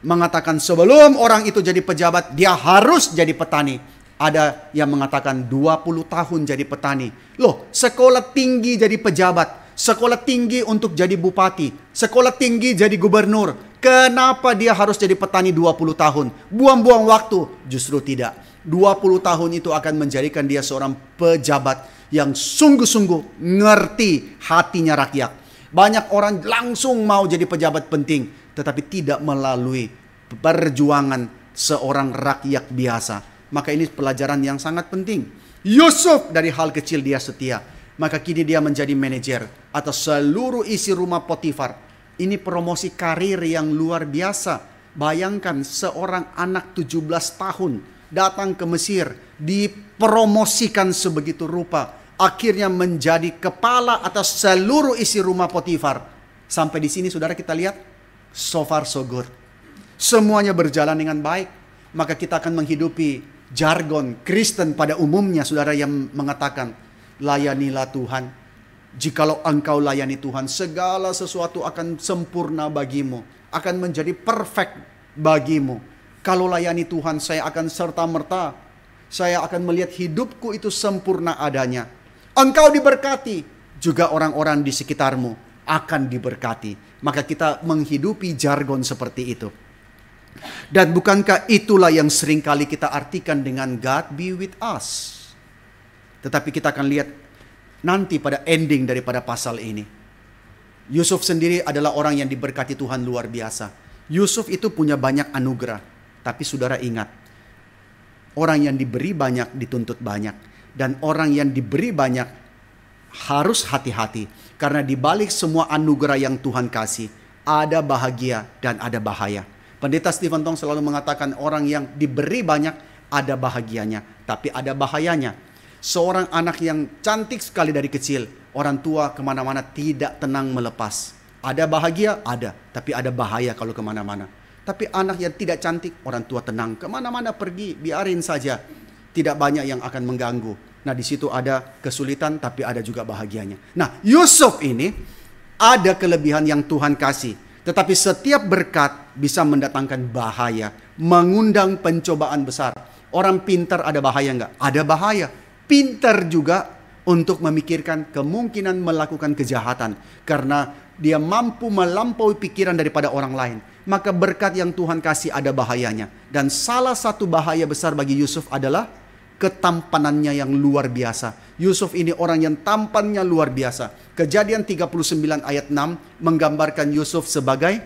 Mengatakan sebelum orang itu jadi pejabat, dia harus jadi petani. Ada yang mengatakan 20 tahun jadi petani. Loh, sekolah tinggi jadi pejabat, sekolah tinggi untuk jadi bupati, sekolah tinggi jadi gubernur. Kenapa dia harus jadi petani 20 tahun? Buang-buang waktu. Justru tidak. 20 tahun itu akan menjadikan dia seorang pejabat yang sungguh-sungguh ngerti hatinya rakyat. Banyak orang langsung mau jadi pejabat penting, tetapi tidak melalui perjuangan seorang rakyat biasa. Maka ini pelajaran yang sangat penting. Yusuf dari hal kecil dia setia, maka kini dia menjadi manajer atas seluruh isi rumah Potifar. Ini promosi karir yang luar biasa. Bayangkan seorang anak 17 tahun datang ke Mesir, dipromosikan sebegitu rupa, akhirnya menjadi kepala atas seluruh isi rumah Potifar. Sampai di sini saudara kita lihat, so far so good. Semuanya berjalan dengan baik. Maka kita akan menghidupi jargon Kristen pada umumnya, saudara, yang mengatakan, layanilah Tuhan. Jikalau engkau layani Tuhan, segala sesuatu akan sempurna bagimu, akan menjadi perfect bagimu. Kalau layani Tuhan, saya akan serta-merta, saya akan melihat hidupku itu sempurna adanya. Engkau diberkati, juga orang-orang di sekitarmu akan diberkati. Maka kita menghidupi jargon seperti itu. Dan bukankah itulah yang seringkali kita artikan dengan God be with us. Tetapi kita akan lihat nanti pada ending daripada pasal ini. Yusuf sendiri adalah orang yang diberkati Tuhan luar biasa. Yusuf itu punya banyak anugerah. Tapi saudara ingat, orang yang diberi banyak dituntut banyak. Dan orang yang diberi banyak harus hati-hati. Karena di balik semua anugerah yang Tuhan kasih, ada bahagia dan ada bahaya. Pendeta Stephen Tong selalu mengatakan orang yang diberi banyak ada bahagianya, tapi ada bahayanya. Seorang anak yang cantik sekali dari kecil, orang tua kemana-mana tidak tenang melepas. Ada bahagia? Ada. Tapi ada bahaya kalau kemana-mana. Tapi anak yang tidak cantik, orang tua tenang. Kemana-mana pergi, biarin saja. Tidak banyak yang akan mengganggu. Nah, di situ ada kesulitan, tapi ada juga bahagianya. Nah, Yusuf ini ada kelebihan yang Tuhan kasih. Tetapi setiap berkat bisa mendatangkan bahaya. Mengundang pencobaan besar. Orang pintar ada bahaya enggak? Ada bahaya. Pintar juga untuk memikirkan kemungkinan melakukan kejahatan. Karena dia mampu melampaui pikiran daripada orang lain. Maka berkat yang Tuhan kasih ada bahayanya. Dan salah satu bahaya besar bagi Yusuf adalah ketampanannya yang luar biasa. Yusuf ini orang yang tampannya luar biasa. Kejadian 39 ayat 6 menggambarkan Yusuf sebagai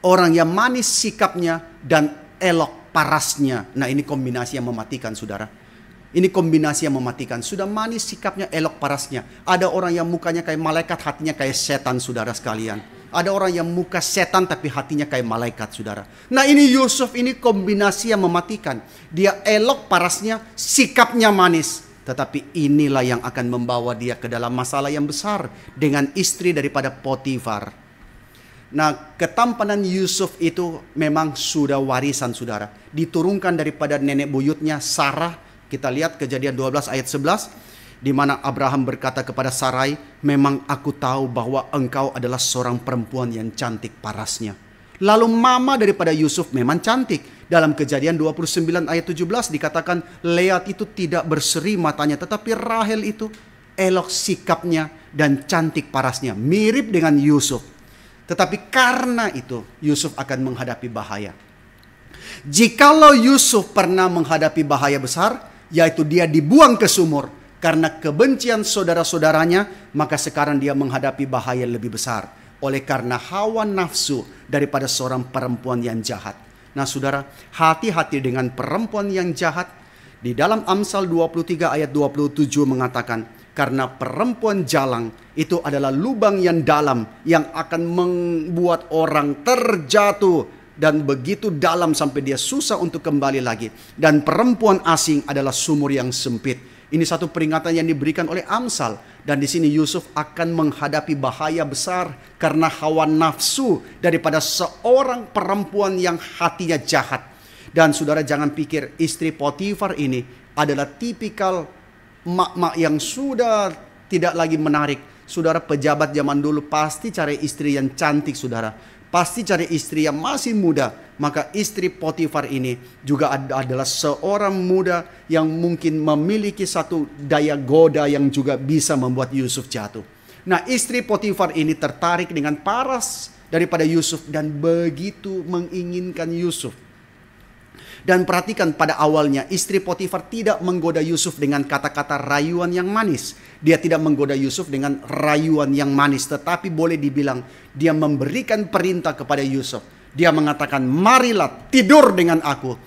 orang yang manis sikapnya dan elok parasnya. Nah, ini kombinasi yang mematikan, saudara. Ini kombinasi yang mematikan. Sudah manis sikapnya, elok parasnya. Ada orang yang mukanya kayak malaikat, hatinya kayak setan, saudara sekalian. Ada orang yang muka setan tapi hatinya kayak malaikat, saudara. Nah, ini Yusuf, ini kombinasi yang mematikan. Dia elok parasnya, sikapnya manis. Tetapi inilah yang akan membawa dia ke dalam masalah yang besar dengan istri daripada Potifar. Nah, ketampanan Yusuf itu memang sudah warisan, saudara. Diturunkan daripada nenek buyutnya Sarah. Kita lihat Kejadian 12 ayat 11. Di mana Abraham berkata kepada Sarai, memang aku tahu bahwa engkau adalah seorang perempuan yang cantik parasnya. Lalu mama daripada Yusuf memang cantik. Dalam Kejadian 29 ayat 17 dikatakan, Leat itu tidak berseri matanya, tetapi Rahel itu elok sikapnya dan cantik parasnya. Mirip dengan Yusuf. Tetapi karena itu Yusuf akan menghadapi bahaya. Jikalau Yusuf pernah menghadapi bahaya besar, yaitu dia dibuang ke sumur karena kebencian saudara-saudaranya, maka sekarang dia menghadapi bahaya lebih besar oleh karena hawa nafsu daripada seorang perempuan yang jahat. Nah, saudara, hati-hati dengan perempuan yang jahat. Di dalam Amsal 23 ayat 27 mengatakan, karena perempuan jalang itu adalah lubang yang dalam yang akan membuat orang terjatuh. Dan begitu dalam sampai dia susah untuk kembali lagi. Dan perempuan asing adalah sumur yang sempit. Ini satu peringatan yang diberikan oleh Amsal. Dan di sini Yusuf akan menghadapi bahaya besar karena hawa nafsu daripada seorang perempuan yang hatinya jahat. Dan saudara jangan pikir istri Potifar ini adalah tipikal mak-mak yang sudah tidak lagi menarik. Saudara, pejabat zaman dulu pasti cari istri yang cantik, saudara. Pasti cari istri yang masih muda. Maka istri Potifar ini juga adalah seorang muda yang mungkin memiliki satu daya goda yang juga bisa membuat Yusuf jatuh. Nah, istri Potifar ini tertarik dengan paras daripada Yusuf dan begitu menginginkan Yusuf. Dan perhatikan pada awalnya istri Potifar tidak menggoda Yusuf dengan kata-kata rayuan yang manis. Dia tidak menggoda Yusuf dengan rayuan yang manis. Tetapi boleh dibilang dia memberikan perintah kepada Yusuf. Dia mengatakan, marilah tidur dengan aku.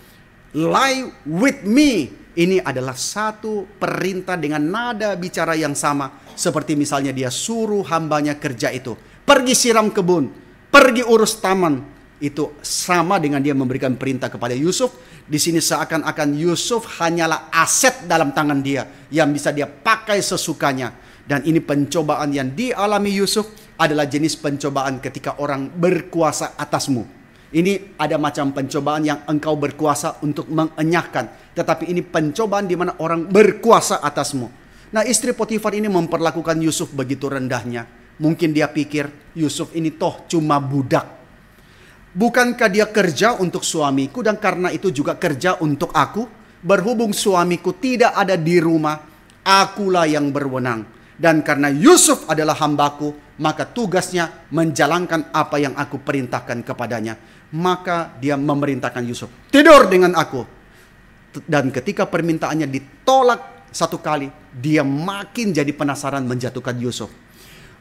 Lie with me. Ini adalah satu perintah dengan nada bicara yang sama. Seperti misalnya dia suruh hambanya kerja itu. pergi siram kebun, pergi urus taman. Itu sama dengan dia memberikan perintah kepada Yusuf. Di sini seakan-akan Yusuf hanyalah aset dalam tangan dia yang bisa dia pakai sesukanya. Dan ini pencobaan yang dialami Yusuf adalah jenis pencobaan ketika orang berkuasa atasmu. Ini ada macam pencobaan yang engkau berkuasa untuk mengenyahkan. Tetapi ini pencobaan di mana orang berkuasa atasmu. Nah, istri Potifar ini memperlakukan Yusuf begitu rendahnya. Mungkin dia pikir Yusuf ini toh cuma budak. Bukankah dia kerja untuk suamiku dan karena itu juga kerja untuk aku? Berhubung suamiku tidak ada di rumah, akulah yang berwenang. Dan karena Yusuf adalah hambaku, maka tugasnya menjalankan apa yang aku perintahkan kepadanya. Maka dia memerintahkan Yusuf, tidur dengan aku. Dan ketika permintaannya ditolak satu kali, dia makin jadi penasaran menjatuhkan Yusuf.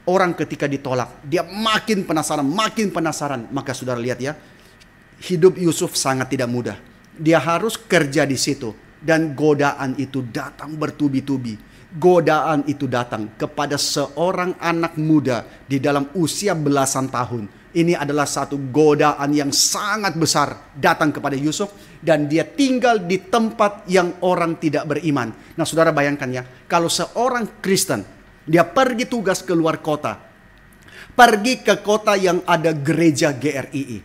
Orang ketika ditolak, dia makin penasaran. Maka saudara lihat ya, hidup Yusuf sangat tidak mudah. Dia harus kerja di situ. Dan godaan itu datang bertubi-tubi. Godaan itu datang kepada seorang anak muda di dalam usia belasan tahun. Ini adalah satu godaan yang sangat besar datang kepada Yusuf. Dan dia tinggal di tempat yang orang tidak beriman. Nah, saudara bayangkan ya, kalau seorang Kristen dia pergi tugas ke luar kota. Pergi ke kota yang ada gereja GRII.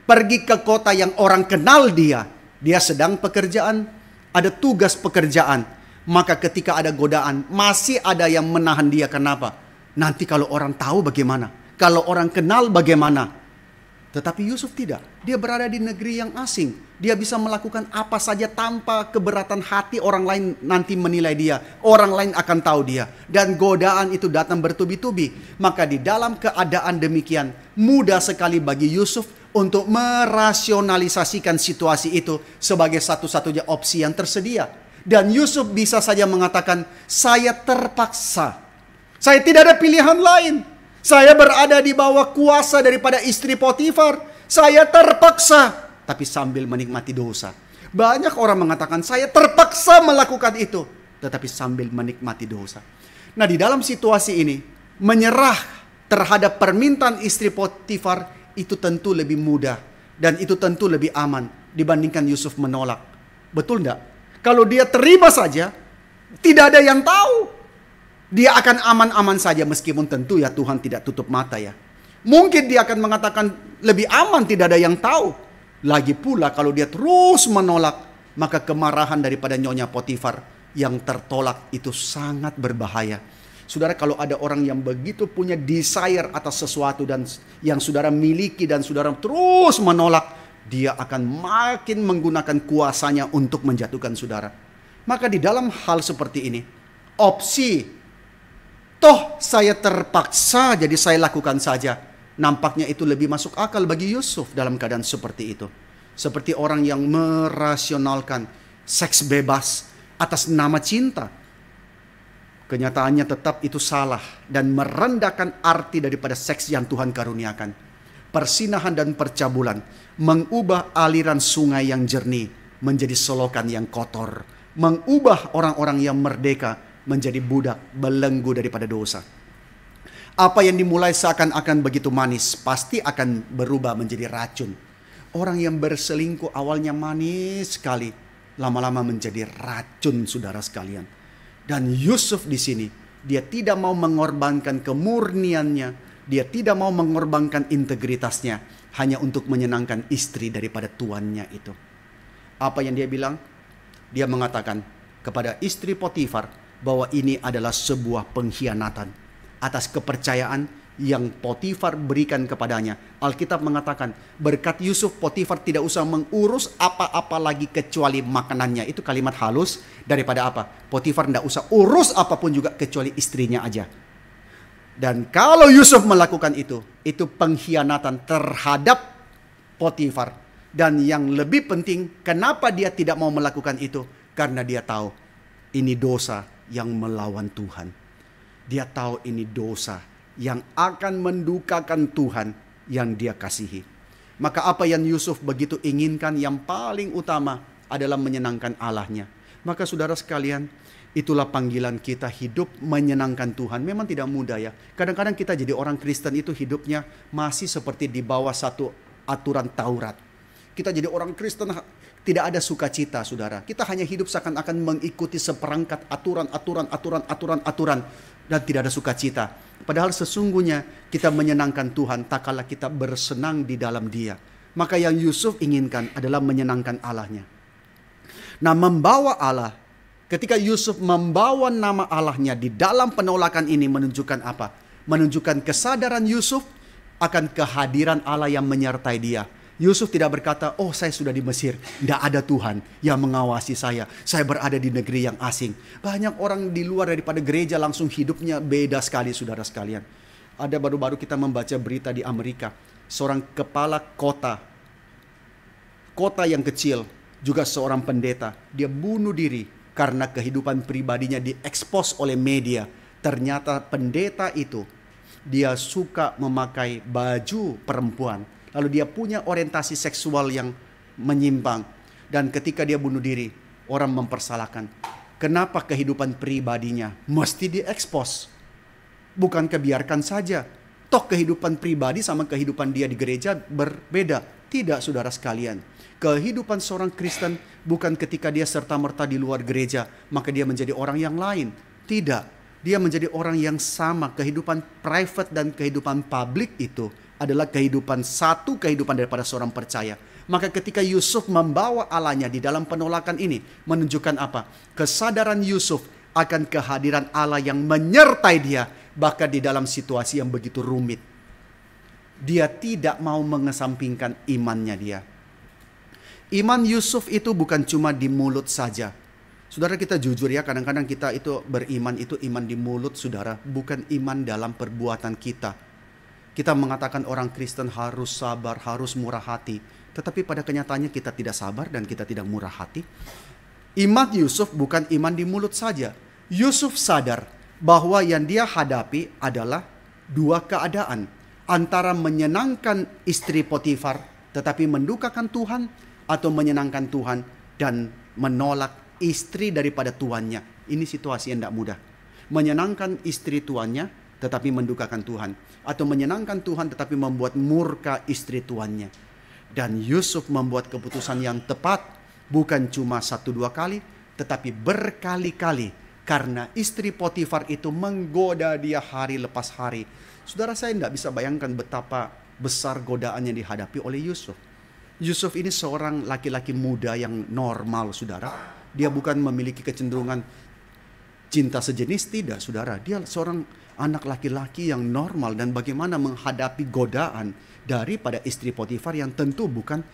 Pergi ke kota yang orang kenal dia. Dia sedang pekerjaan, ada tugas pekerjaan. Maka ketika ada godaan, masih ada yang menahan dia. Kenapa? Nanti kalau orang tahu bagaimana? Kalau orang kenal bagaimana? Tetapi Yusuf tidak. Dia berada di negeri yang asing. Dia bisa melakukan apa saja tanpa keberatan hati orang lain nanti menilai dia. Orang lain akan tahu dia. Dan godaan itu datang bertubi-tubi. Maka di dalam keadaan demikian, mudah sekali bagi Yusuf untuk merasionalisasikan situasi itu sebagai satu-satunya opsi yang tersedia. Dan Yusuf bisa saja mengatakan, saya terpaksa. Saya tidak ada pilihan lain. Saya berada di bawah kuasa daripada istri Potifar. Saya terpaksa. Tapi sambil menikmati dosa. Banyak orang mengatakan saya terpaksa melakukan itu. Tetapi sambil menikmati dosa. Nah, di dalam situasi ini, menyerah terhadap permintaan istri Potifar itu tentu lebih mudah. Dan itu tentu lebih aman dibandingkan Yusuf menolak. Betul enggak? Kalau dia terima saja, tidak ada yang tahu. Dia akan aman-aman saja meskipun tentu ya Tuhan tidak tutup mata ya. Mungkin dia akan mengatakan lebih aman tidak ada yang tahu. Lagi pula kalau dia terus menolak, maka kemarahan daripada Nyonya Potifar yang tertolak itu sangat berbahaya. Saudara, kalau ada orang yang begitu punya desire atas sesuatu dan yang saudara miliki dan saudara terus menolak, dia akan makin menggunakan kuasanya untuk menjatuhkan saudara. Maka di dalam hal seperti ini, opsi toh saya terpaksa jadi saya lakukan saja, nampaknya itu lebih masuk akal bagi Yusuf dalam keadaan seperti itu. Seperti orang yang merasionalkan seks bebas atas nama cinta. Kenyataannya tetap itu salah dan merendahkan arti daripada seks yang Tuhan karuniakan. Persinahan dan percabulan mengubah aliran sungai yang jernih menjadi selokan yang kotor. Mengubah orang-orang yang merdeka menjadi budak belenggu daripada dosa. Apa yang dimulai seakan-akan begitu manis pasti akan berubah menjadi racun. Orang yang berselingkuh awalnya manis sekali, lama-lama menjadi racun, saudara sekalian. Dan Yusuf di sini, dia tidak mau mengorbankan kemurniannya, dia tidak mau mengorbankan integritasnya hanya untuk menyenangkan istri daripada tuannya itu. Apa yang dia bilang? Dia mengatakan kepada istri Potifar bahwa ini adalah sebuah pengkhianatan atas kepercayaan yang Potifar berikan kepadanya. Alkitab mengatakan berkat Yusuf Potifar tidak usah mengurus apa-apa lagi kecuali makanannya. Itu kalimat halus daripada apa? Potifar tidak usah urus apapun juga kecuali istrinya aja. Dan kalau Yusuf melakukan itu pengkhianatan terhadap Potifar. Dan yang lebih penting, kenapa dia tidak mau melakukan itu? Karena dia tahu ini dosa yang melawan Tuhan. Dia tahu ini dosa yang akan mendukakan Tuhan yang dia kasihi. Maka apa yang Yusuf begitu inginkan yang paling utama adalah menyenangkan Allahnya. Maka saudara sekalian, Itulah panggilan kita, hidup menyenangkan Tuhan. Memang tidak mudah ya. Kadang-kadang kita jadi orang Kristen itu hidupnya masih seperti di bawah satu aturan Taurat. Kita jadi orang Kristen tidak ada sukacita, saudara. Kita hanya hidup seakan-akan mengikuti seperangkat aturan dan tidak ada sukacita. Padahal sesungguhnya kita menyenangkan Tuhan tak kala kita bersenang di dalam Dia. Maka yang Yusuf inginkan adalah menyenangkan Allahnya. Nah, membawa Allah, ketika Yusuf membawa nama Allahnya di dalam penolakan ini menunjukkan apa? Menunjukkan kesadaran Yusuf akan kehadiran Allah yang menyertai dia. Yusuf tidak berkata, oh saya sudah di Mesir, tidak ada Tuhan yang mengawasi saya berada di negeri yang asing. Banyak orang di luar daripada gereja langsung hidupnya beda sekali, saudara sekalian. Ada baru-baru kita membaca berita di Amerika, seorang kepala kota yang kecil, juga seorang pendeta, dia bunuh diri karena kehidupan pribadinya diekspos oleh media. Ternyata pendeta itu, dia suka memakai baju perempuan. Lalu dia punya orientasi seksual yang menyimpang. Dan ketika dia bunuh diri, orang mempersalahkan. Kenapa kehidupan pribadinya mesti diekspos? Bukan kebiarkan saja. Toh kehidupan pribadi sama kehidupan dia di gereja berbeda. Tidak, saudara sekalian. Kehidupan seorang Kristen bukan ketika dia serta-merta di luar gereja, maka dia menjadi orang yang lain. Tidak. Dia menjadi orang yang sama. Kehidupan private dan kehidupan publik itu adalah kehidupan daripada seorang percaya. Maka ketika Yusuf membawa Allahnya di dalam penolakan ini, menunjukkan apa? Kesadaran Yusuf akan kehadiran Allah yang menyertai dia, bahkan di dalam situasi yang begitu rumit. Dia tidak mau mengesampingkan imannya dia. Iman Yusuf itu bukan cuma di mulut saja. Saudara, kita jujur ya, kadang-kadang kita itu beriman itu iman di mulut, saudara, bukan iman dalam perbuatan kita. Kita mengatakan orang Kristen harus sabar, harus murah hati. Tetapi pada kenyataannya kita tidak sabar dan kita tidak murah hati. Iman Yusuf bukan iman di mulut saja. Yusuf sadar bahwa yang dia hadapi adalah dua keadaan. Antara menyenangkan istri Potifar tetapi mendukakan Tuhan, atau menyenangkan Tuhan dan menolak istri daripada tuannya. Ini situasi yang tidak mudah. Menyenangkan istri tuannya tetapi mendukakan Tuhan, atau menyenangkan Tuhan tetapi membuat murka istri tuannya. Dan Yusuf membuat keputusan yang tepat, bukan cuma 1-2 kali, tetapi berkali-kali, karena istri Potifar itu menggoda dia hari lepas hari. Saudara, saya tidak bisa bayangkan betapa besar godaan yang dihadapi oleh Yusuf. Yusuf ini seorang laki-laki muda yang normal, saudara. Dia bukan memiliki kecenderungan cinta sejenis, tidak, saudara. Dia seorang anak laki-laki yang normal, dan bagaimana menghadapi godaan daripada istri Potifar yang tentu bukan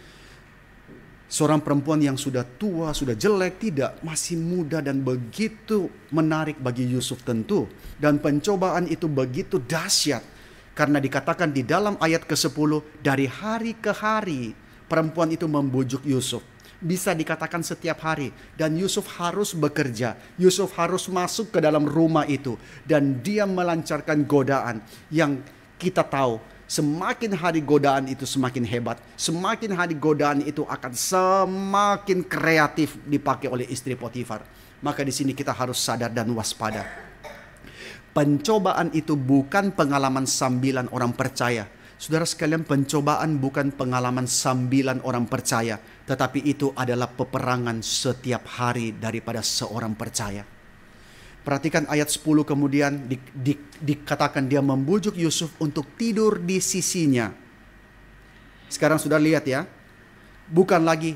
seorang perempuan yang sudah tua, sudah jelek, tidak, masih muda dan begitu menarik bagi Yusuf tentu. Dan pencobaan itu begitu dahsyat karena dikatakan di dalam ayat ke-10, dari hari ke hari perempuan itu membujuk Yusuf. Bisa dikatakan setiap hari. Dan Yusuf harus bekerja. Yusuf harus masuk ke dalam rumah itu. Dan dia melancarkan godaan. Yang kita tahu, semakin hari godaan itu semakin hebat. Semakin hari godaan itu akan semakin kreatif dipakai oleh istri Potifar. Maka di sini kita harus sadar dan waspada. Pencobaan itu bukan pengalaman sambilan orang percaya. Saudara sekalian, pencobaan bukan pengalaman sambilan orang percaya, tetapi itu adalah peperangan setiap hari daripada seorang percaya. Perhatikan ayat 10 kemudian dikatakan dia membujuk Yusuf untuk tidur di sisinya. Sekarang sudah lihat ya, bukan lagi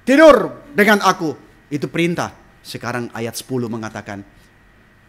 tidur dengan aku, itu perintah. Sekarang ayat 10 mengatakan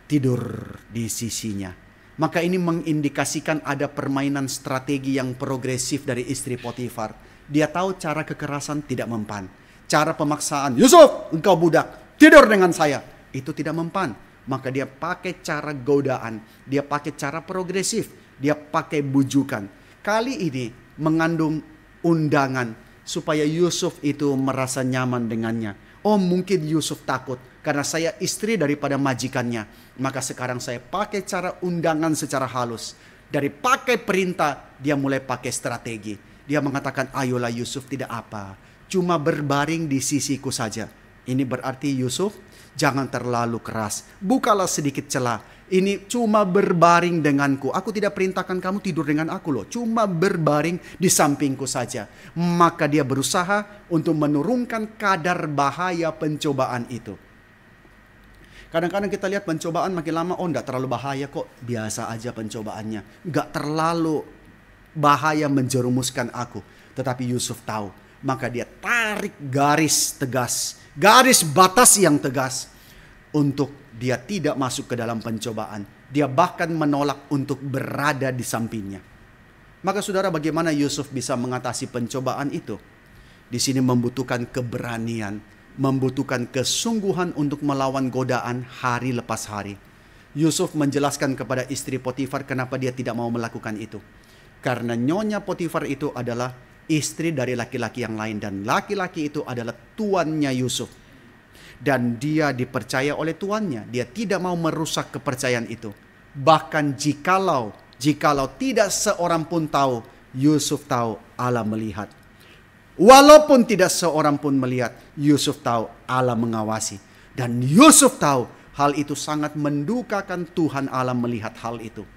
tidur di sisinya. Maka ini mengindikasikan ada permainan strategi yang progresif dari istri Potifar. Dia tahu cara kekerasan tidak mempan. Cara pemaksaan, Yusuf engkau budak, tidur dengan saya, itu tidak mempan. Maka dia pakai cara godaan, dia pakai cara progresif, dia pakai bujukan. Kali ini mengandung undangan supaya Yusuf itu merasa nyaman dengannya. Oh, mungkin Yusuf takut karena saya istri daripada majikannya. Maka sekarang saya pakai cara undangan secara halus. Dari pakai perintah, dia mulai pakai strategi. Dia mengatakan, ayolah Yusuf, tidak apa, cuma berbaring di sisiku saja. Ini berarti Yusuf Jangan terlalu keras. Bukalah sedikit celah. Ini cuma berbaring denganku. Aku tidak perintahkan kamu tidur dengan aku loh. Cuma berbaring di sampingku saja. Maka dia berusaha untuk menurunkan kadar bahaya pencobaan itu. Kadang-kadang kita lihat pencobaan makin lama, oh enggak terlalu bahaya kok. Biasa aja pencobaannya. Enggak terlalu bahaya menjerumuskan aku. Tetapi Yusuf tahu. Maka dia tarik garis tegas. Garis batas yang tegas. Untuk dia tidak masuk ke dalam pencobaan. Dia bahkan menolak untuk berada di sampingnya. Maka saudara, bagaimana Yusuf bisa mengatasi pencobaan itu? Di sini membutuhkan keberanian, membutuhkan kesungguhan untuk melawan godaan hari lepas hari. Yusuf menjelaskan kepada istri Potifar kenapa dia tidak mau melakukan itu. Karena nyonya Potifar itu adalah istri dari laki-laki yang lain, dan laki-laki itu adalah tuannya Yusuf. Dan dia dipercaya oleh tuannya. Dia tidak mau merusak kepercayaan itu. Bahkan jikalau tidak seorang pun tahu, Yusuf tahu Allah melihat. Walaupun tidak seorang pun melihat, Yusuf tahu Allah mengawasi. Dan Yusuf tahu hal itu sangat mendukakan Tuhan Allah melihat hal itu.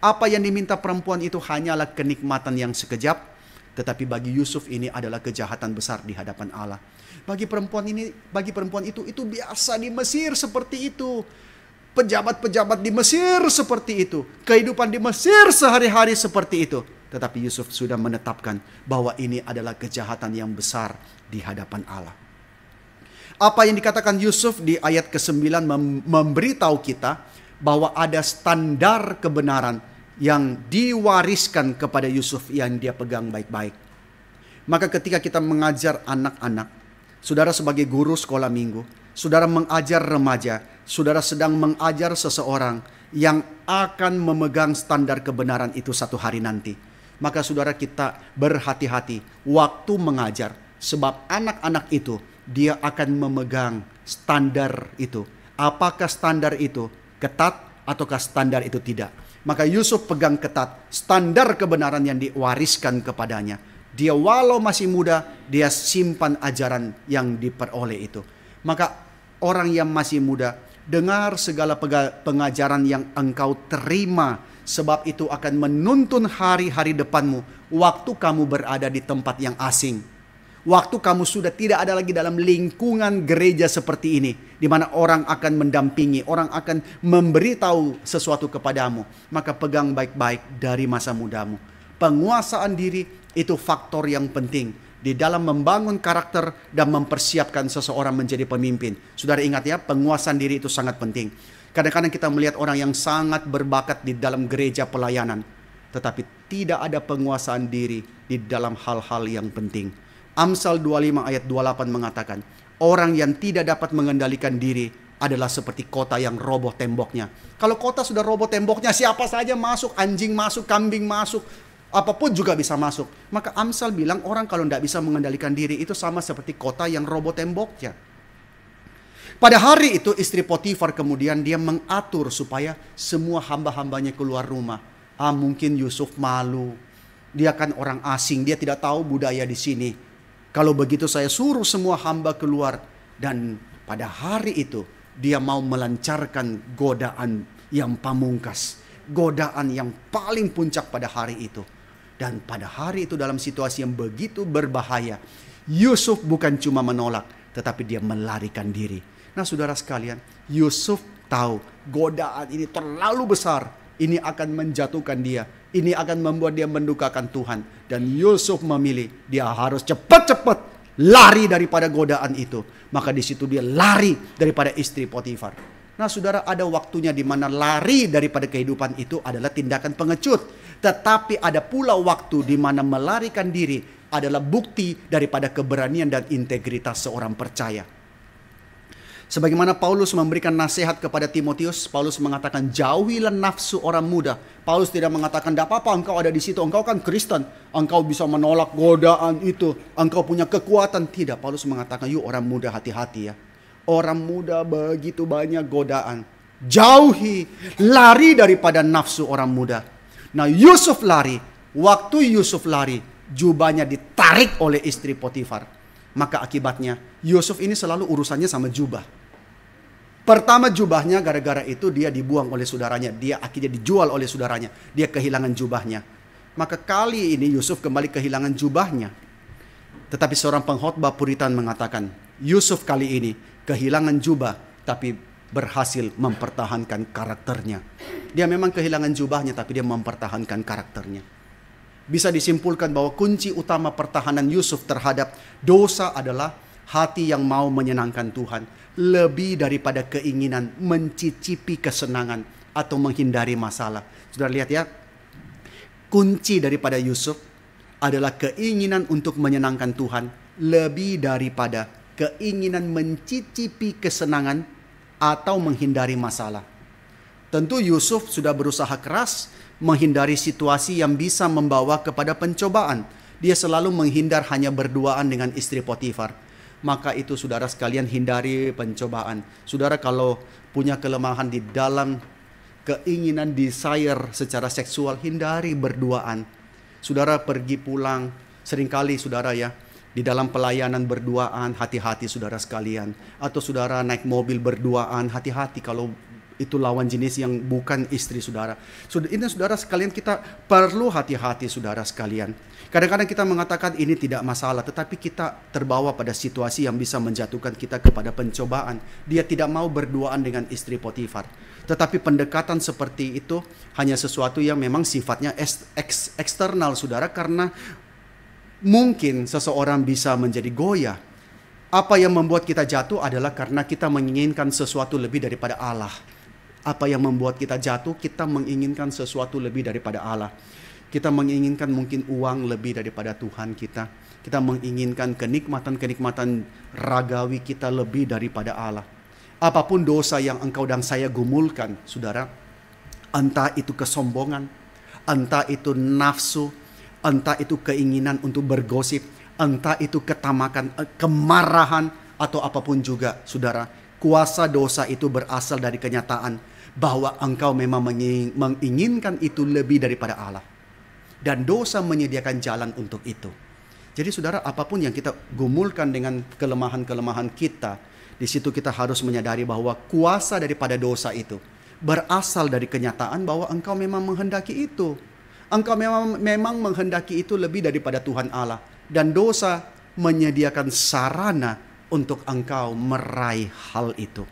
Apa yang diminta perempuan itu hanyalah kenikmatan yang sekejap. Tetapi bagi Yusuf ini adalah kejahatan besar di hadapan Allah. Bagi perempuan itu biasa di Mesir seperti itu. Pejabat-pejabat di Mesir seperti itu. Kehidupan di Mesir sehari-hari seperti itu. Tetapi Yusuf sudah menetapkan bahwa ini adalah kejahatan yang besar di hadapan Allah. Apa yang dikatakan Yusuf di ayat ke-9 memberitahu kita bahwa ada standar kebenaran yang diwariskan kepada Yusuf yang dia pegang baik-baik. Maka ketika kita mengajar anak-anak, saudara sebagai guru sekolah minggu, saudara mengajar remaja, saudara sedang mengajar seseorang yang akan memegang standar kebenaran itu satu hari nanti. Maka saudara, kita berhati-hati waktu mengajar, sebab anak-anak itu dia akan memegang standar itu. Apakah standar itu ketat ataukah standar itu tidak? Maka Yusuf pegang ketat standar kebenaran yang diwariskan kepadanya. Dia walau masih muda, dia simpan ajaran yang diperoleh itu. Maka orang yang masih muda, dengar segala pengajaran yang engkau terima, sebab itu akan menuntun hari-hari depanmu. Waktu kamu berada di tempat yang asing. Waktu kamu sudah tidak ada lagi dalam lingkungan gereja seperti ini, di mana orang akan mendampingi, orang akan memberitahu sesuatu kepadamu. Maka pegang baik-baik dari masa mudamu. Penguasaan diri itu faktor yang penting di dalam membangun karakter dan mempersiapkan seseorang menjadi pemimpin. Saudara ingat ya, penguasaan diri itu sangat penting. Kadang-kadang kita melihat orang yang sangat berbakat di dalam gereja pelayanan, tetapi tidak ada penguasaan diri di dalam hal-hal yang penting. Amsal 25 ayat 28 mengatakan, orang yang tidak dapat mengendalikan diri adalah seperti kota yang roboh temboknya. Kalau kota sudah roboh temboknya, siapa saja masuk, anjing masuk, kambing masuk, apapun juga bisa masuk. Maka Amsal bilang orang kalau tidak bisa mengendalikan diri itu sama seperti kota yang roboh temboknya. Pada hari itu istri Potifar kemudian dia mengatur supaya semua hamba-hambanya keluar rumah. Mungkin Yusuf malu. Dia kan orang asing, dia tidak tahu budaya di sini. Kalau begitu saya suruh semua hamba keluar. Dan pada hari itu dia mau melancarkan godaan yang pamungkas. Godaan yang paling puncak pada hari itu. Dan pada hari itu dalam situasi yang begitu berbahaya, Yusuf bukan cuma menolak, tetapi dia melarikan diri. Nah saudara sekalian, Yusuf tahu godaan ini terlalu besar. Ini akan menjatuhkan dia. Ini akan membuat dia mendukakan Tuhan. Dan Yusuf memilih dia harus cepat-cepat lari daripada godaan itu. Maka di situ dia lari daripada istri Potifar. Nah saudara, ada waktunya di mana lari daripada kehidupan itu adalah tindakan pengecut. Tetapi ada pula waktu di mana melarikan diri adalah bukti daripada keberanian dan integritas seorang percaya. Sebagaimana Paulus memberikan nasihat kepada Timotius, Paulus mengatakan jauhilah nafsu orang muda. Paulus tidak mengatakan tidak apa-apa engkau ada di situ, engkau kan Kristen, engkau bisa menolak godaan itu, engkau punya kekuatan. Tidak, Paulus mengatakan yuk orang muda hati-hati ya. Orang muda begitu banyak godaan. Jauhi, lari daripada nafsu orang muda. Nah Yusuf lari, waktu Yusuf lari, jubahnya ditarik oleh istri Potifar. Maka akibatnya Yusuf ini selalu urusannya sama jubah. Pertama jubahnya, gara-gara itu dia dibuang oleh saudaranya. Dia akhirnya dijual oleh saudaranya. Dia kehilangan jubahnya. Maka kali ini Yusuf kembali kehilangan jubahnya. Tetapi seorang pengkhotbah Puritan mengatakan, Yusuf kali ini kehilangan jubah, tapi berhasil mempertahankan karakternya. Dia memang kehilangan jubahnya, tapi dia mempertahankan karakternya. Bisa disimpulkan bahwa kunci utama pertahanan Yusuf terhadap dosa adalah hati yang mau menyenangkan Tuhan, lebih daripada keinginan mencicipi kesenangan atau menghindari masalah. Sudah lihat ya, kunci daripada Yusuf adalah keinginan untuk menyenangkan Tuhan, lebih daripada keinginan mencicipi kesenangan atau menghindari masalah. Tentu Yusuf sudah berusaha keras menghindari situasi yang bisa membawa kepada pencobaan. Dia selalu menghindar hanya berduaan dengan istri Potifar. Maka itu saudara sekalian, hindari pencobaan. Saudara kalau punya kelemahan di dalam keinginan desire secara seksual, hindari berduaan. Saudara pergi pulang, seringkali saudara ya, di dalam pelayanan berduaan, hati-hati saudara sekalian. Atau saudara naik mobil berduaan, hati-hati kalau itu lawan jenis yang bukan istri saudara. Ini saudara sekalian, kita perlu hati-hati saudara sekalian. Kadang-kadang kita mengatakan ini tidak masalah, tetapi kita terbawa pada situasi yang bisa menjatuhkan kita kepada pencobaan. Dia tidak mau berduaan dengan istri Potifar. Tetapi pendekatan seperti itu hanya sesuatu yang memang sifatnya eksternal saudara, karena mungkin seseorang bisa menjadi goyah. Apa yang membuat kita jatuh adalah karena kita menginginkan sesuatu lebih daripada Allah. Apa yang membuat kita jatuh? Kita menginginkan sesuatu lebih daripada Allah. Kita menginginkan mungkin uang lebih daripada Tuhan kita. Kita menginginkan kenikmatan-kenikmatan ragawi kita lebih daripada Allah. Apapun dosa yang engkau dan saya gumulkan, saudara, entah itu kesombongan, entah itu nafsu, entah itu keinginan untuk bergosip, entah itu ketamakan, kemarahan, atau apapun juga, saudara, kuasa dosa itu berasal dari kenyataan bahwa engkau memang menginginkan itu lebih daripada Allah. Dan dosa menyediakan jalan untuk itu. Jadi saudara, apapun yang kita gumulkan dengan kelemahan-kelemahan kita, di situ kita harus menyadari bahwa kuasa daripada dosa itu berasal dari kenyataan bahwa engkau memang menghendaki itu. Engkau memang menghendaki itu lebih daripada Tuhan Allah. Dan dosa menyediakan sarana untuk engkau meraih hal itu.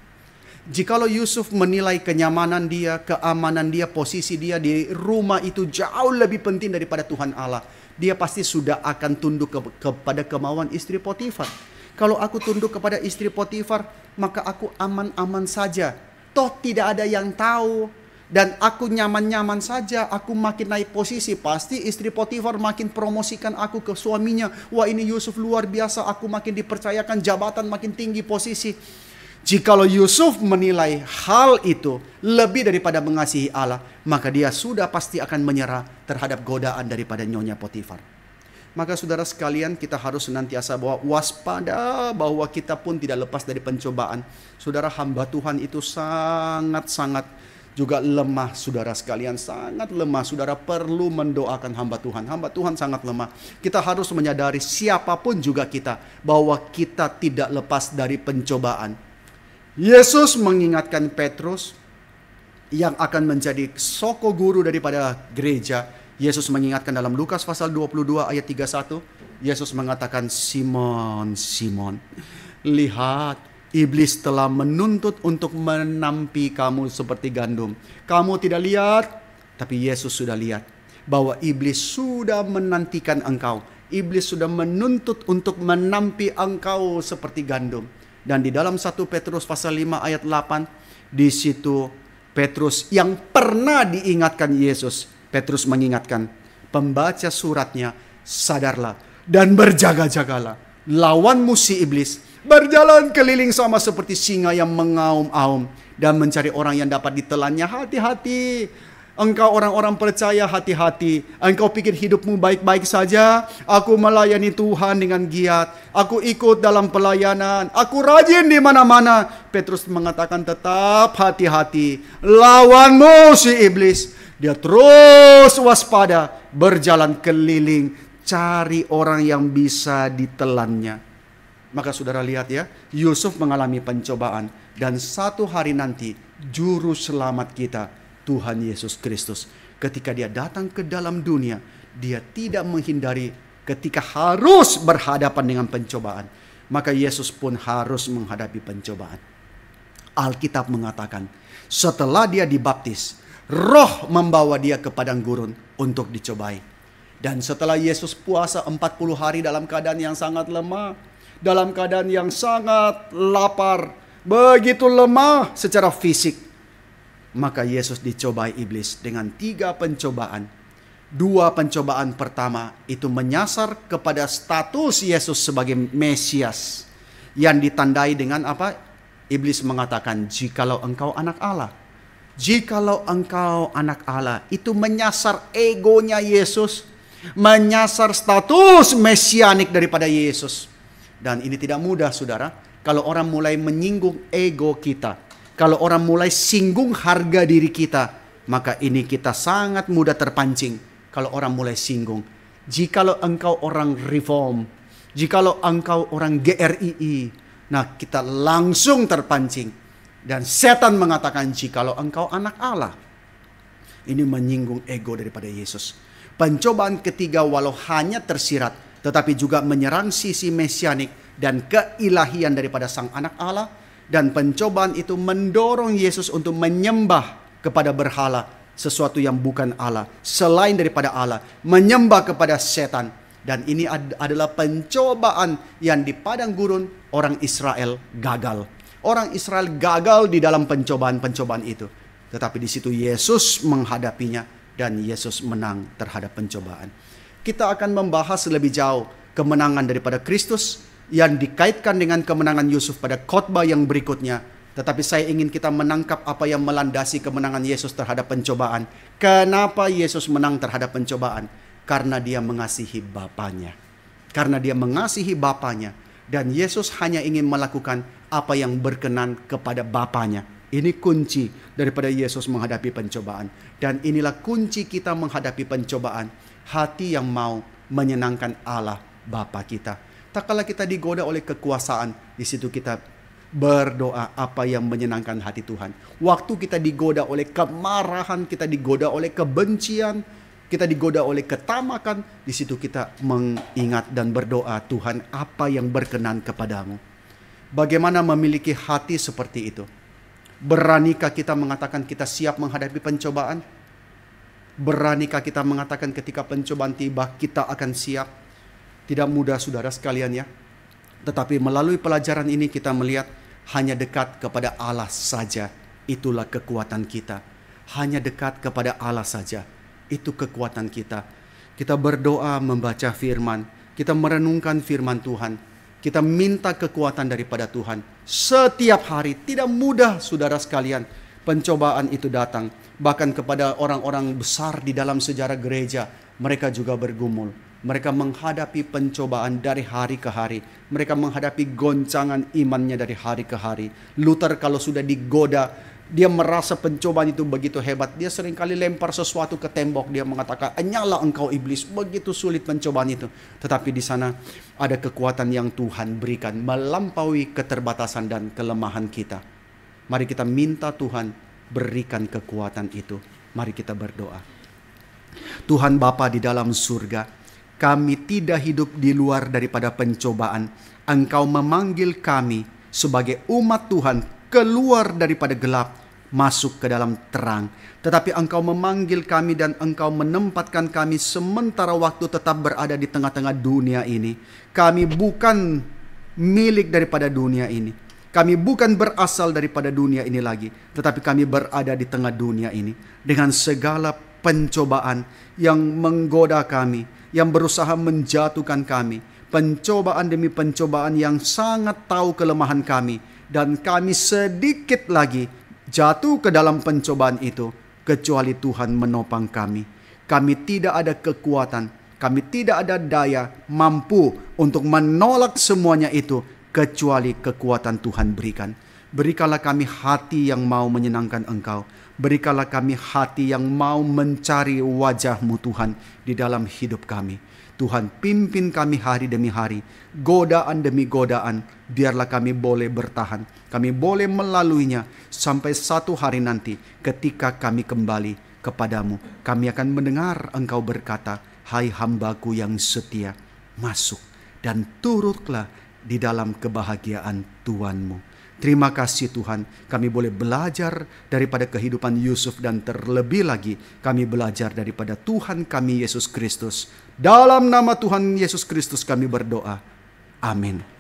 Jikalau Yusuf menilai kenyamanan dia, keamanan dia, posisi dia di rumah itu jauh lebih penting daripada Tuhan Allah, dia pasti sudah akan tunduk kepada kemauan istri Potifar. Kalau aku tunduk kepada istri Potifar, maka aku aman-aman saja. Toh tidak ada yang tahu. Dan aku nyaman-nyaman saja, aku makin naik posisi. Pasti istri Potifar makin promosikan aku ke suaminya. Wah, ini Yusuf luar biasa, aku makin dipercayakan jabatan, makin tinggi posisi. Jikalau Yusuf menilai hal itu lebih daripada mengasihi Allah, maka dia sudah pasti akan menyerah terhadap godaan daripada nyonya Potifar. Maka saudara sekalian, kita harus senantiasa bahwa waspada bahwa kita pun tidak lepas dari pencobaan. Saudara, hamba Tuhan itu sangat-sangat juga lemah, saudara sekalian, sangat lemah. Saudara perlu mendoakan hamba Tuhan. Hamba Tuhan sangat lemah. Kita harus menyadari siapapun juga kita bahwa kita tidak lepas dari pencobaan. Yesus mengingatkan Petrus yang akan menjadi soko guru daripada gereja. Yesus mengingatkan dalam Lukas pasal 22 ayat 31. Yesus mengatakan, Simon, Simon, lihat, iblis telah menuntut untuk menampi kamu seperti gandum. Kamu tidak lihat, tapi Yesus sudah lihat bahwa iblis sudah menantikan engkau. Iblis sudah menuntut untuk menampi engkau seperti gandum. Dan di dalam 1 Petrus pasal 5 ayat 8, di situ Petrus yang pernah diingatkan Yesus, Petrus mengingatkan pembaca suratnya, sadarlah dan berjaga-jagalah. Lawanmu si iblis berjalan keliling sama seperti singa yang mengaum-aum dan mencari orang yang dapat ditelannya. Hati-hati. Engkau orang-orang percaya, hati-hati. Engkau pikir hidupmu baik-baik saja. Aku melayani Tuhan dengan giat. Aku ikut dalam pelayanan. Aku rajin di mana-mana. Petrus mengatakan tetap hati-hati. Lawanmu si iblis. Dia terus waspada. Berjalan keliling. Cari orang yang bisa ditelannya. Maka saudara lihat ya, Yusuf mengalami pencobaan. Dan satu hari nanti, juru selamat kita, Tuhan Yesus Kristus, ketika dia datang ke dalam dunia, dia tidak menghindari ketika harus berhadapan dengan pencobaan. Maka Yesus pun harus menghadapi pencobaan. Alkitab mengatakan, setelah dia dibaptis, Roh membawa dia ke padang gurun untuk dicobai. Dan setelah Yesus puasa 40 hari dalam keadaan yang sangat lemah, dalam keadaan yang sangat lapar, begitu lemah secara fisik, maka Yesus dicobai iblis dengan 3 pencobaan. 2 pencobaan pertama itu menyasar kepada status Yesus sebagai Mesias, yang ditandai dengan apa? Iblis mengatakan, jikalau engkau anak Allah. Jikalau engkau anak Allah, itu menyasar egonya Yesus, menyasar status mesianik daripada Yesus. Dan ini tidak mudah, saudara. Kalau orang mulai menyinggung ego kita, kalau orang mulai singgung harga diri kita, maka ini kita sangat mudah terpancing. Kalau orang mulai singgung, jikalau engkau orang reform, jikalau engkau orang GRII, nah kita langsung terpancing. Dan setan mengatakan, jikalau engkau anak Allah. Ini menyinggung ego daripada Yesus. Pencobaan ketiga walau hanya tersirat, tetapi juga menyerang sisi mesianik dan keilahian daripada sang anak Allah. Dan pencobaan itu mendorong Yesus untuk menyembah kepada berhala, sesuatu yang bukan Allah, selain daripada Allah, menyembah kepada setan. Dan ini adalah pencobaan yang di padang gurun orang Israel gagal. Orang Israel gagal di dalam pencobaan-pencobaan itu. Tetapi di situ Yesus menghadapinya dan Yesus menang terhadap pencobaan. Kita akan membahas lebih jauh kemenangan daripada Kristus yang dikaitkan dengan kemenangan Yusuf pada khotbah yang berikutnya. Tetapi saya ingin kita menangkap apa yang melandasi kemenangan Yesus terhadap pencobaan. Kenapa Yesus menang terhadap pencobaan? Karena dia mengasihi Bapanya. Karena dia mengasihi Bapanya. Dan Yesus hanya ingin melakukan apa yang berkenan kepada Bapanya. Ini kunci daripada Yesus menghadapi pencobaan. Dan inilah kunci kita menghadapi pencobaan. Hati yang mau menyenangkan Allah Bapa kita. Tak kala kita digoda oleh kekuasaan, di situ kita berdoa apa yang menyenangkan hati Tuhan. Waktu kita digoda oleh kemarahan, kita digoda oleh kebencian, kita digoda oleh ketamakan, di situ kita mengingat dan berdoa, Tuhan, apa yang berkenan kepadamu. Bagaimana memiliki hati seperti itu? Beranikah kita mengatakan kita siap menghadapi pencobaan? Beranikah kita mengatakan ketika pencobaan tiba kita akan siap? Tidak mudah, saudara sekalian ya. Tetapi melalui pelajaran ini kita melihat hanya dekat kepada Allah saja, itulah kekuatan kita. Hanya dekat kepada Allah saja, itu kekuatan kita. Kita berdoa membaca firman, kita merenungkan firman Tuhan, kita minta kekuatan daripada Tuhan. Setiap hari tidak mudah, saudara sekalian. Pencobaan itu datang. Bahkan kepada orang-orang besar di dalam sejarah gereja, mereka juga bergumul. Mereka menghadapi pencobaan dari hari ke hari. Mereka menghadapi goncangan imannya dari hari ke hari. Luther kalau sudah digoda, dia merasa pencobaan itu begitu hebat. Dia seringkali lempar sesuatu ke tembok. Dia mengatakan, "Nyala engkau iblis." Begitu sulit pencobaan itu. Tetapi di sana ada kekuatan yang Tuhan berikan melampaui keterbatasan dan kelemahan kita. Mari kita minta Tuhan berikan kekuatan itu. Mari kita berdoa. Tuhan Bapa di dalam surga, kami tidak hidup di luar daripada pencobaan. Engkau memanggil kami sebagai umat Tuhan keluar daripada gelap, masuk ke dalam terang. Tetapi Engkau memanggil kami dan Engkau menempatkan kami sementara waktu tetap berada di tengah-tengah dunia ini. Kami bukan milik daripada dunia ini. Kami bukan berasal daripada dunia ini lagi. Tetapi kami berada di tengah dunia ini. Dengan segala pencobaan yang menggoda kami, yang berusaha menjatuhkan kami. Pencobaan demi pencobaan yang sangat tahu kelemahan kami. Dan kami sedikit lagi jatuh ke dalam pencobaan itu. Kecuali Tuhan menopang kami. Kami tidak ada kekuatan. Kami tidak ada daya mampu untuk menolak semuanya itu. Kecuali kekuatan Tuhan berikan. Berikanlah kami hati yang mau menyenangkan Engkau. Berikanlah kami hati yang mau mencari wajah-Mu Tuhan di dalam hidup kami. Tuhan, pimpin kami hari demi hari, godaan demi godaan, biarlah kami boleh bertahan, kami boleh melaluinya sampai satu hari nanti ketika kami kembali kepadamu. Kami akan mendengar Engkau berkata, "Hai hambaku yang setia, masuk dan turutlah di dalam kebahagiaan Tuhanmu." Terima kasih Tuhan, kami boleh belajar daripada kehidupan Yusuf dan terlebih lagi kami belajar daripada Tuhan kami Yesus Kristus. Dalam nama Tuhan Yesus Kristus kami berdoa. Amin.